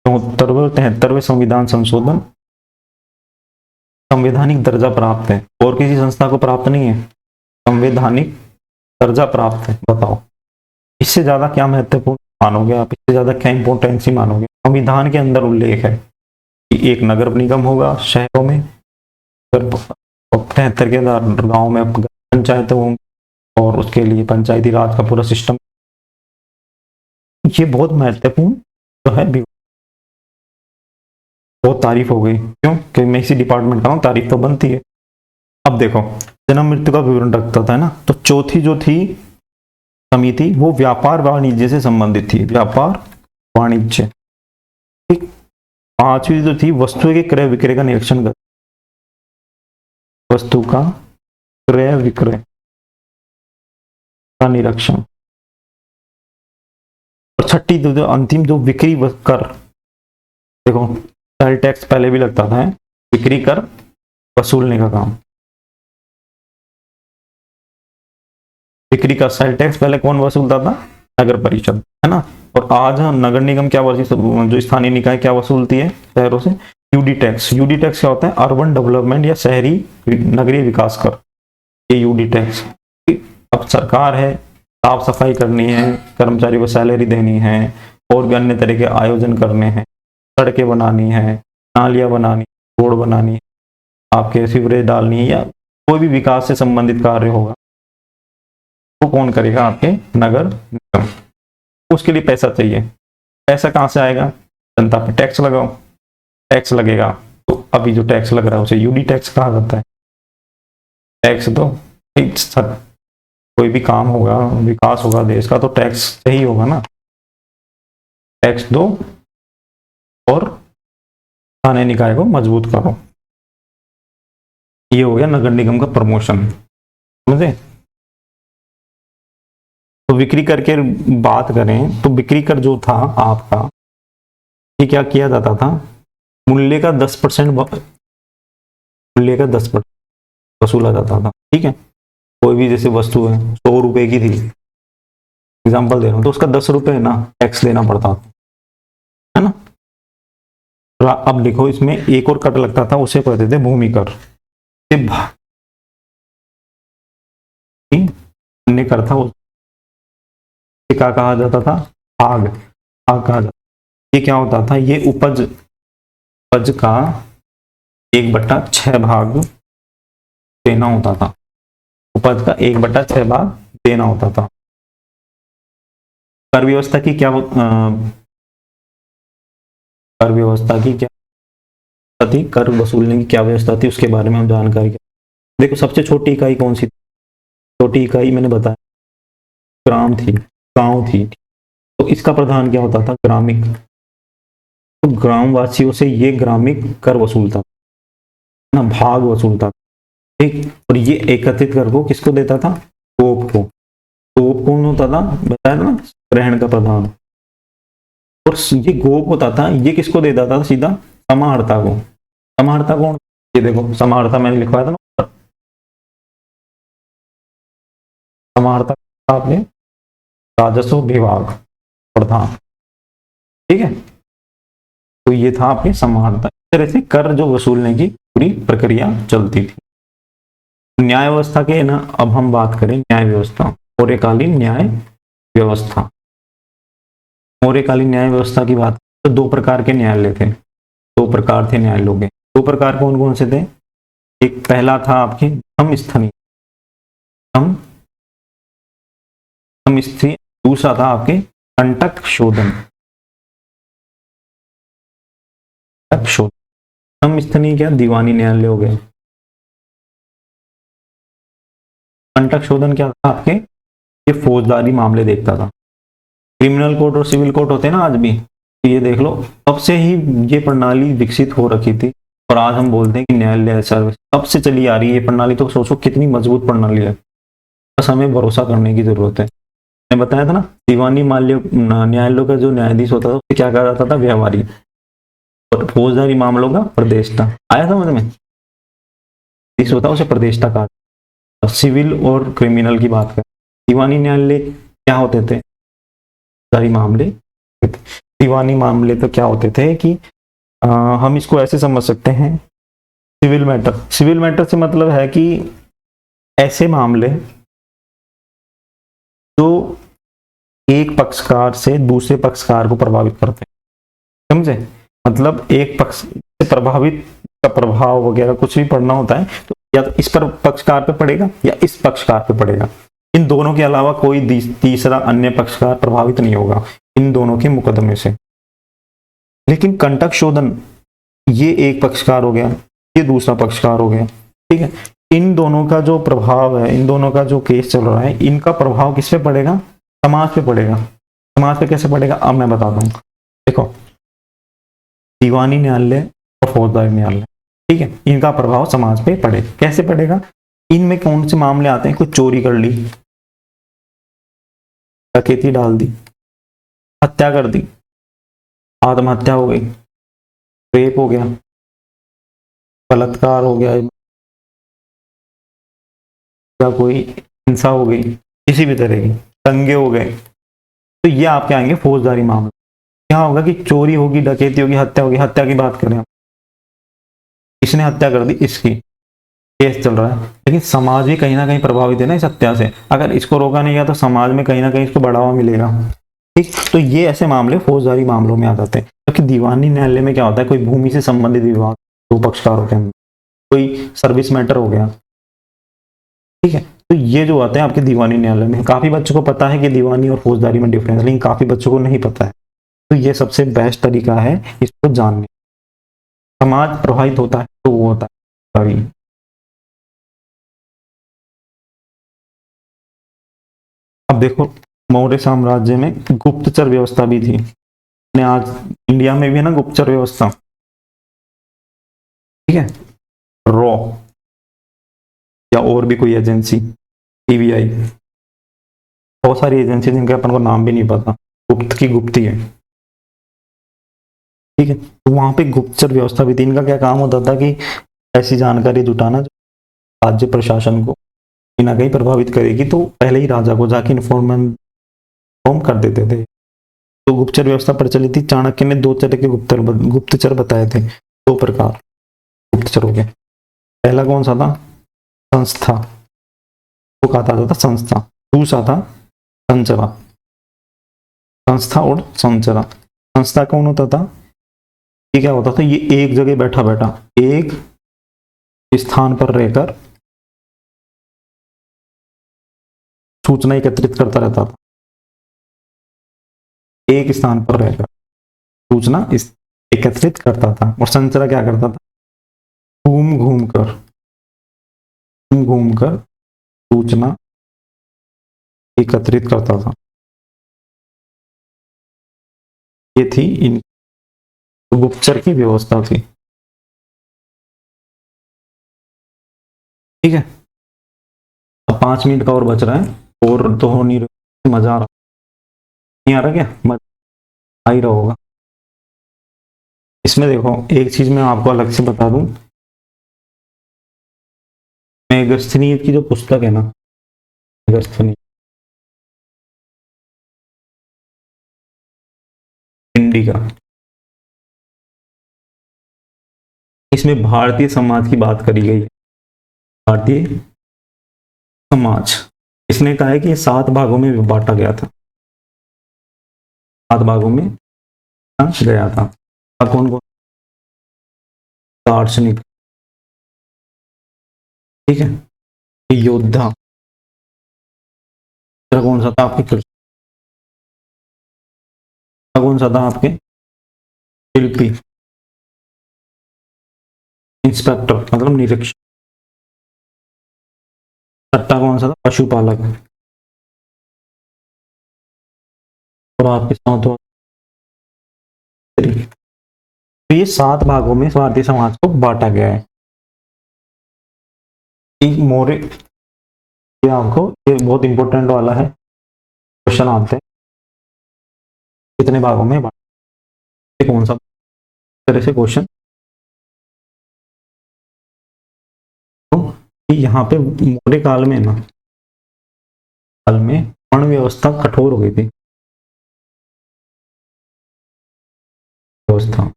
Speaker 1: 73वें संविधान संशोधन संवैधानिक दर्जा प्राप्त है, और किसी संस्था को प्राप्त नहीं है। संवैधानिक दर्जा प्राप्त है, बताओ इससे ज्यादा क्या महत्वपूर्ण मानोगे आप? इससे ज्यादा क्या इंपॉर्टेंस मानोगे? संविधान के अंदर उल्लेख है कि एक नगर निगम होगा शहरों में, 73 के गांव में पंचायत होंगे, और उसके लिए पंचायती राज का पूरा सिस्टम। ये बहुत महत्वपूर्ण जो है, बहुत तारीफ हो गई, क्यों कि मैं इसी डिपार्टमेंट का हूं, तारीफ तो बनती है। अब देखो जन्म मृत्यु का विवरण रखता था ना, तो चौथी जो थी समिति वो व्यापार वाणिज्य से संबंधित थी, व्यापार वाणिज्य। ठीक। पांचवी जो थी वस्तु के क्रय विक्रय का निरीक्षण कर, वस्तु का क्रय विक्रय का निरीक्षण। और छठी जो अंतिम जो बिक्री कर, देखो सेल टैक्स पहले भी लगता था, बिक्री कर वसूलने का काम। बिक्री का सेल टैक्स पहले कौन वसूलता था? नगर परिषद, है ना। और आज नगर निगम क्या जो स्थानीय निकाय क्या वसूलती है शहरों से? यूडी टैक्स, यूडी टैक्स क्या होता है? अर्बन डेवलपमेंट या शहरी नगरीय विकास कर, ये यूडी टैक्स। अब सरकार है, साफ सफाई करनी है, कर्मचारियों को सैलरी देनी है, और भी अन्य तरह के आयोजन करने हैं, सड़कें बनानी है, नालियां बनानी, रोड बनानी, आपके सीवरेज डालनी है, या कोई भी विकास से संबंधित कार्य होगा वो कौन करेगा? आपके नगर निगम। उसके लिए पैसा चाहिए, पैसा कहाँ से आएगा? जनता पे टैक्स लगाओ, टैक्स लगेगा। तो अभी जो टैक्स लग रहा है उसे यूडी टैक्स कहा जाता है। टैक्स दो, कोई भी काम होगा, विकास होगा देश का, तो टैक्स सही होगा ना। टैक्स दो और स्थानीय निकाय को मजबूत करो। ये हो गया नगर निगम का प्रमोशन, समझे? तो बिक्री कर के बात करें तो बिक्री कर जो था आपका, ये क्या किया जाता था? मूल्य का 10%, मूल्य का 10% वसूला जाता था। ठीक है, कोई भी जैसे वस्तु है 100 रुपए की थी, एग्जाम्पल दे रहा हूं, तो उसका 10 रुपए ना टैक्स देना पड़ता है ना। अब देखो इसमें एक और कट लगता था, उसे कहते थे भूमि कर। अन्य कर था, क्या कहा जाता था? भाग, भाग कहा जाता। ये क्या होता था? ये उपज, उपज का 1/6 भाग देना होता था। उपज का 1/6 भाग देना होता था। कर व्यवस्था की क्या कर व्यवस्था की क्या थी? कर वसूलने की क्या व्यवस्था थी, उसके बारे में हम जानकारी। देखो सबसे छोटी इकाई कौन सी? छोटी इकाई मैंने बताया ग्राम थी, गांव थी। तो इसका प्रधान क्या होता था? ग्रामिक। तो ग्रामवासियों से ये ग्रामिक कर वसूलता ना, भाग वसूलता। ठीक, और ये एकत्रित कर को किसको देता था? गोप को। गोप कौन होता था? बताया ना, ग्रहण का प्रधान। और ये गोप होता था, ये किसको दे देता था? सीधा समाहर्ता को। समाहर्ता कौन? ये देखो समाहर्ता मैंने लिखवाया था ना, समाहर्ता आपने राजस्व विभाग प्रधान। ठीक है, तो ये था आपके समाहर्ता। इस तरह से कर जो वसूलने की पूरी प्रक्रिया चलती थी। न्याय व्यवस्था के ना, अब हम बात करें न्याय व्यवस्था, मौर्यकालीन न्याय व्यवस्था। मौर्यकालीन न्याय व्यवस्था की बात तो 2 प्रकार के न्यायालय थे, 2 प्रकार थे न्यायालयों के। 2 प्रकार कौन कौन से थे? एक पहला था आपके समस्थनीय, समस्थनीय। दूसरा था आपके कंटक शोधन, समस्थनीय क्या? दीवानी न्यायालय हो गए। कंटक शोधन क्या था आपके? ये फौजदारी मामले देखता था। क्रिमिनल कोर्ट और सिविल कोर्ट होते हैं ना आज भी, तो ये देख लो तब से ही ये प्रणाली विकसित हो रखी थी। और आज हम बोलते हैं कि न्यायालय सर्विस तब से चली आ रही है ये प्रणाली। तो सोचो कितनी मजबूत प्रणाली है, बस हमें भरोसा करने की जरूरत है। मैंने बताया था ना, दीवानी न्यायालयों का जो न्यायाधीश होता था उसे क्या कहा जाता था? व्यवहारी। और फौजदारी मामलों का प्रदेष्टा। आया समझ में? होता है उसे प्रदेष्टा कहा। सिविल और क्रिमिनल की बात करें, दीवानी न्यायालय क्या होते थे? फौजदारी मामले। दीवानी मामले तो क्या होते थे कि हम इसको ऐसे समझ सकते हैं, सिविल मैटर। सिविल मैटर से मतलब है कि ऐसे मामले जो एक पक्षकार से दूसरे पक्षकार को प्रभावित करते हैं। समझे? मतलब एक पक्ष से प्रभावित का प्रभाव वगैरह कुछ भी पढ़ना होता है तो या तो इस पर पक्षकार पे पड़ेगा या इस पक्षकार पे पड़ेगा। इन दोनों के अलावा कोई तीसरा अन्य पक्षकार प्रभावित नहीं होगा इन दोनों के मुकदमे से। लेकिन कंटक शोधन ये एक पक्षकार हो गया, ये दूसरा पक्षकार हो गया। ठीक है, इन दोनों का जो प्रभाव है, इन दोनों का जो केस चल रहा है, इनका प्रभाव किस पे पड़ेगा? समाज पे पड़ेगा। समाज पे कैसे पड़ेगा? अब मैं बताता हूँ। देखो दीवानी न्यायालय और फौजदारी न्यायालय, ठीक है, इनका प्रभाव समाज पे पड़े। कैसे पड़ेगा? इनमें कौन से मामले आते हैं? कुछ चोरी कर ली, डकैती डाल दी, हत्या कर दी, आत्महत्या हो गई, रेप हो गया, बलात्कार हो गया, या कोई हिंसा हो गई किसी भी तरह की, दंगे हो गए, तो ये आपके आएंगे फौजदारी मामले। क्या होगा कि चोरी होगी, डकैती होगी, हत्या होगी। हत्या की बात करें इसने हत्या कर दी, इसकी केस चल रहा है, लेकिन समाज भी कहीं ना कहीं प्रभावित है ना इस हत्या से। अगर इसको रोका नहीं गया तो समाज में कहीं ना कहीं इसको बढ़ावा मिलेगा। ठीक, तो ये ऐसे मामले फौजदारी मामलों में आ जाते हैं। क्योंकि दीवानी न्यायालय में क्या होता है, कोई भूमि से संबंधित विवाद दो पक्षकारों के अंदर, कोई सर्विस मैटर हो गया, ठीक है, तो ये जो आते हैं आपके दीवानी न्यायालय में। काफी बच्चों को पता है कि दीवानी और फौजदारी में डिफरेंस, लेकिन काफी बच्चों को नहीं पता है। तो ये सबसे बेस्ट तरीका है इसको जानने। समाज प्रभावित होता है तो वो होता है। अब देखो, मौर्य साम्राज्य में गुप्तचर व्यवस्था भी थी। ने आज इंडिया में भी है ना गुप्तचर व्यवस्था, ठीक है, रॉ या और भी कोई एजेंसी, सीबीआई, बहुत सारी एजेंसी जिनके अपन को नाम भी नहीं पता, गुप्त की गुप्ती है, ठीक है। तो वहां पे गुप्तचर व्यवस्था भी थी। इनका क्या काम होता था कि ऐसी जानकारी जुटाना जो राज्य प्रशासन को कहीं ना कहीं प्रभावित करेगी, तो पहले ही राजा को जाके इन्फॉर्म कर देते थे। तो गुप्तचर व्यवस्था प्रचलित थी। चाणक्य ने दो तरह के गुप्तचर बताए थे, दो प्रकार गुप्तचर हो गए। पहला कौन सा था, संस्था, वो कहा था संस्था। दूसरा था संचरा, संस्था और संचरा। संस्था कौन होता था, ये क्या होता था, ये एक जगह बैठा बैठा एक स्थान पर रहकर सूचना एकत्रित करता रहता था, एक स्थान पर रहकर सूचना एकत्रित करता था। और संचरा क्या करता था, घूम घूम कर सूचना एकत्रित करता था। ये थी इन गुप्तचर की व्यवस्था थी, ठीक है। अब 5 मिनट का और बच रहा है, और तो हो नहीं रहा, मजा आ रहा, नहीं आ रहा क्या, मजा आ ही रहा होगा। इसमें देखो एक चीज मैं आपको अलग से बता दूं, मेगस्थनीज की जो पुस्तक है ना, मेगस्थनीज हिंदी का, इसमें भारतीय समाज की बात करी गई है। भारतीय समाज, इसने कहा है कि ये 7 भागों में बांटा गया था, 7 भागों में गया था। कौन कौन, दार्शनिक, ठीक है, योद्धा, कौन सा था आपके कृष्ण, कौन सा था आपके शिल्पी, इंस्पेक्टर मतलब निरीक्षक, छठा कौन सा था, पशुपालक, और आपके साथ तो ये 7 भागों में भारतीय समाज को बांटा गया है। मौर्य, ये आपको ये बहुत इंपॉर्टेंट वाला है, क्वेश्चन आते हैं कितने भागों में बांटा, कौन सा तरह से क्वेश्चन। तो यहाँ पे मौर्य काल में ना, काल में वर्ण व्यवस्था कठोर हो गई थी, व्यवस्था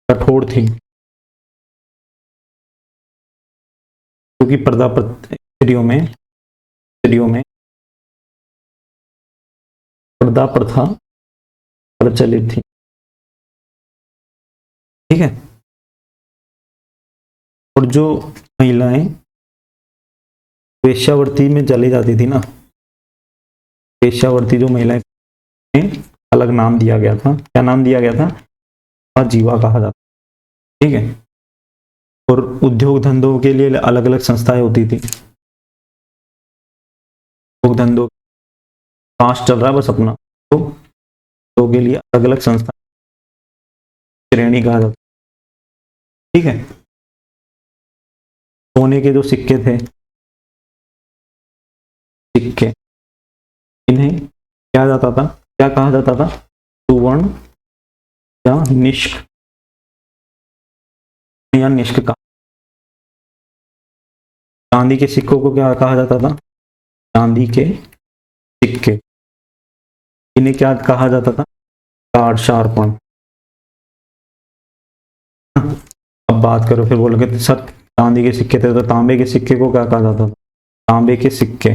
Speaker 1: कठोर थी, क्योंकि स्त्रियों में पर्दा प्रथा प्रचलित थी, ठीक है। और जो महिलाएं वेश्यावृत्ति में चली जाती थी ना, वेश्यावृत्ति जो महिलाएं, अलग नाम दिया गया था, क्या नाम दिया गया था, जीवा कहा जाता, ठीक है। और उद्योग धंधों के लिए अलग अलग संस्थाएं होती थी, उद्योग धंधों कास्ट चल रहा है बस अपना, तो के लिए अलग अलग संस्था श्रेणी कहा जाता, ठीक है। सोने के जो सिक्के थे, सिक्के, इन्हें क्या जाता था, क्या कहा जाता था, सुवर्ण या निष्क, या निष्क का। चांदी के सिक्कों को क्या कहा जाता था, चांदी के सिक्के, इन्हें क्या कहा जाता था, कार्ड शार्पण, अब बात करो, फिर बोलोगे सर चांदी के सिक्के थे, तो तांबे के सिक्के को क्या कहा जाता था? तांबे के सिक्के।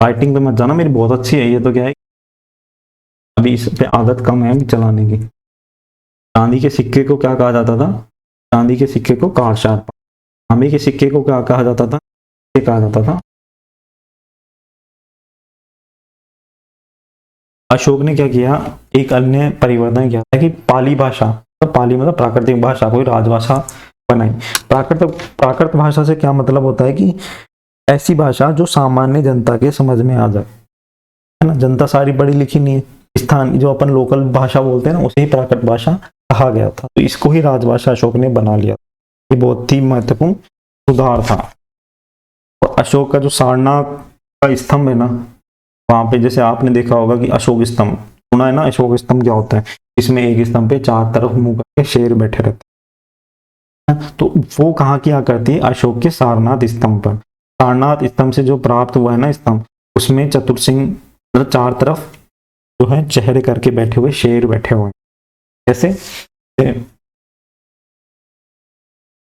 Speaker 1: राइटिंग पे मत जाना, मेरी बहुत अच्छी है ये, तो क्या है अभी इस पे आदत कम है अभी चलाने की। चांदी के सिक्के को क्या कहा जाता था? चांदी के सिक्के को कारशार। तांबे के सिक्के को क्या कहा जाता था? ये कहा जाता था। अशोक ने क्या किया, एक अन्य परिवर्तन किया था कि पाली भाषा, तो पाली मतलब प्राकृतिक भाषा, कोई राजभाषा बनाई। प्राकृत प्राकृत भाषा से क्या मतलब होता है कि ऐसी भाषा जो सामान्य जनता के समझ में आ जाए, है ना। जनता सारी पढ़ी लिखी नहीं है, स्थान जो अपन लोकल भाषा बोलते हैं ना, उसे ही प्राकृत भाषा कहा गया था, तो इसको ही राजभाषा अशोक ने बना लिया। ये बहुत ही महत्वपूर्ण सुधार था। और अशोक का जो सारनाथ का स्तंभ है ना, वहां पे जैसे आपने देखा होगा कि अशोक स्तंभ सुना है ना, अशोक स्तंभ क्या होता है? इसमें एक स्तंभ पे चार तरफ मुंह करके शेर बैठे रहते हैं, तो वो कहाँ किया करती है? अशोक के सारनाथ स्तंभ पर। सारनाथ स्तंभ से जो प्राप्त हुआ है ना स्तंभ, उसमें चतुर्सिंह मतलब चार तरफ जो है चेहरे करके बैठे हुए शेर बैठे हुए हैं। जैसे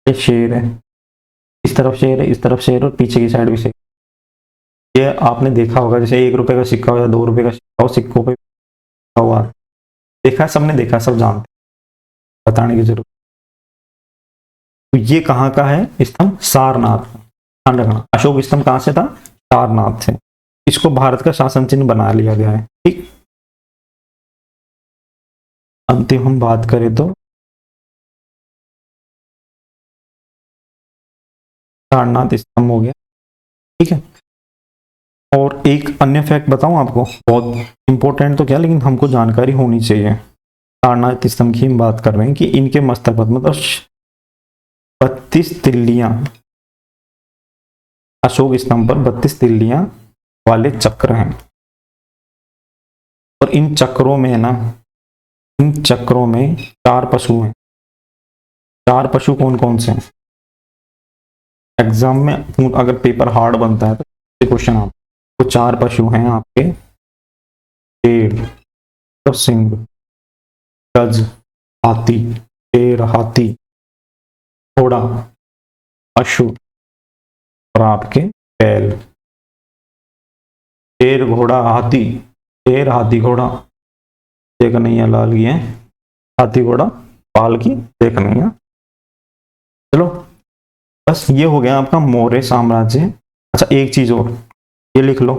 Speaker 1: ये शेर है, इस तरफ शेर है, इस तरफ शेर, और पीछे की साइड भी शेर। ये आपने देखा होगा, जैसे 1 रुपए का सिक्का हो या 2 रुपए का सिक्का हो, सिक्कों पे लिखा हुआ देखा है, सबने देखा, सब जानते हैं, बताने की जरूरत। तो ये कहाँ का है स्तंभ? सारनाथ। ध्यान रखना, अशोक स्तंभ कहाँ से था? सारनाथ से। इसको भारत का शासन चिन्ह बना लिया गया है। ठीक, अंतिम हम बात करें तो सारनाथ स्तंभ हो गया। ठीक है, और एक अन्य फैक्ट बताऊं आपको, बहुत इंपॉर्टेंट तो क्या, लेकिन हमको जानकारी होनी चाहिए। सारनाथ स्तंभ की हम बात कर रहे हैं कि इनके मस्तक पर मतलब 32 तिल्लियां, अशोक स्तंभ पर 32 तिल्लियां वाले चक्र हैं। और इन चक्रों में है ना, इन चक्रों में 4 पशु हैं। 4 पशु कौन कौन से हैं? एग्जाम में अगर पेपर हार्ड बनता है तो क्वेश्चन आप, तो 4 पशु हैं आपके, शेर, तो सिंह, गज, हाथी, शेर, हाथी, घोड़ा, अश्व, और आपके बैल। शेर, घोड़ा, हाथी, शेर, हाथी, घोड़ा, देख नहीं है लाल की है, हाथी, घोड़ा, पाल की देख नहीं है। चलो, बस ये हो गया आपका मौर्य साम्राज्य। अच्छा, एक चीज और, ये लिख लो,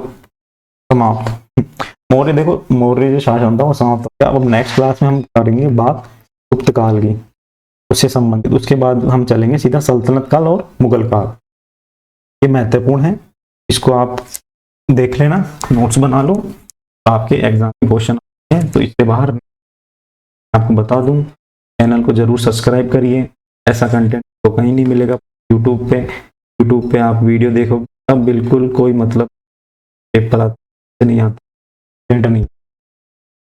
Speaker 1: समाप्त। मौर्य, देखो मौर्य जो शासन था वो समाप्त हो गया। अब नेक्स्ट क्लास में हम करेंगे बात गुप्त काल की, उससे संबंधित। उसके बाद हम चलेंगे सीधा सल्तनत काल और मुगल काल। ये महत्वपूर्ण है, इसको आप देख लेना, नोट्स बना लो, आपके एग्जाम में क्वेश्चन है तो इससे बाहर। आपको बता दूं, चैनल को जरूर सब्सक्राइब करिए, ऐसा कंटेंट तो कहीं नहीं मिलेगा यूट्यूब पे। यूट्यूब पे आप वीडियो देखो तब बिल्कुल कोई मतलब पता नहीं आता, कंटेंट नहीं,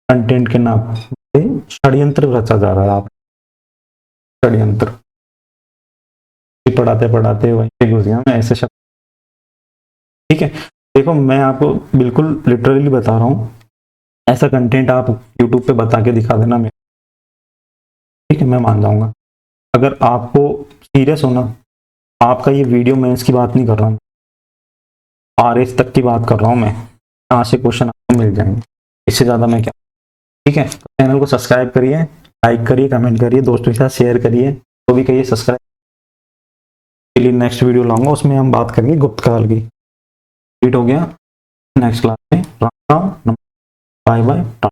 Speaker 1: कंटेंट के नाम पे षड्यंत्र रचा जा रहा है। आप षड्यंत्र पढ़ाते पढ़ाते वहीं पे घुस गया मैं ऐसे शब्द। ठीक है, देखो मैं आपको बिल्कुल लिटरली बता रहा हूँ, ऐसा कंटेंट आप यूट्यूब पे बता के दिखा देना मैं, ठीक है, मैं मान जाऊंगा। अगर आपको सीरियस होना, आपका ये वीडियो मेंस की बात नहीं कर रहा हूँ, आरएस तक की बात कर रहा हूँ मैं, यहाँ से क्वेश्चन आपको मिल जाएंगे, इससे ज़्यादा मैं क्या। ठीक है, तो चैनल को सब्सक्राइब करिए, लाइक करिए, कमेंट करिए, दोस्तों के साथ शेयर करिए, तो भी कहिए सब्सक्राइब के लिए। नेक्स्ट वीडियो लाऊंगा, उसमें हम बात करेंगे गुप्त काल की। हो गया, नेक्स्ट क्लास में राम राम, बाय बाय।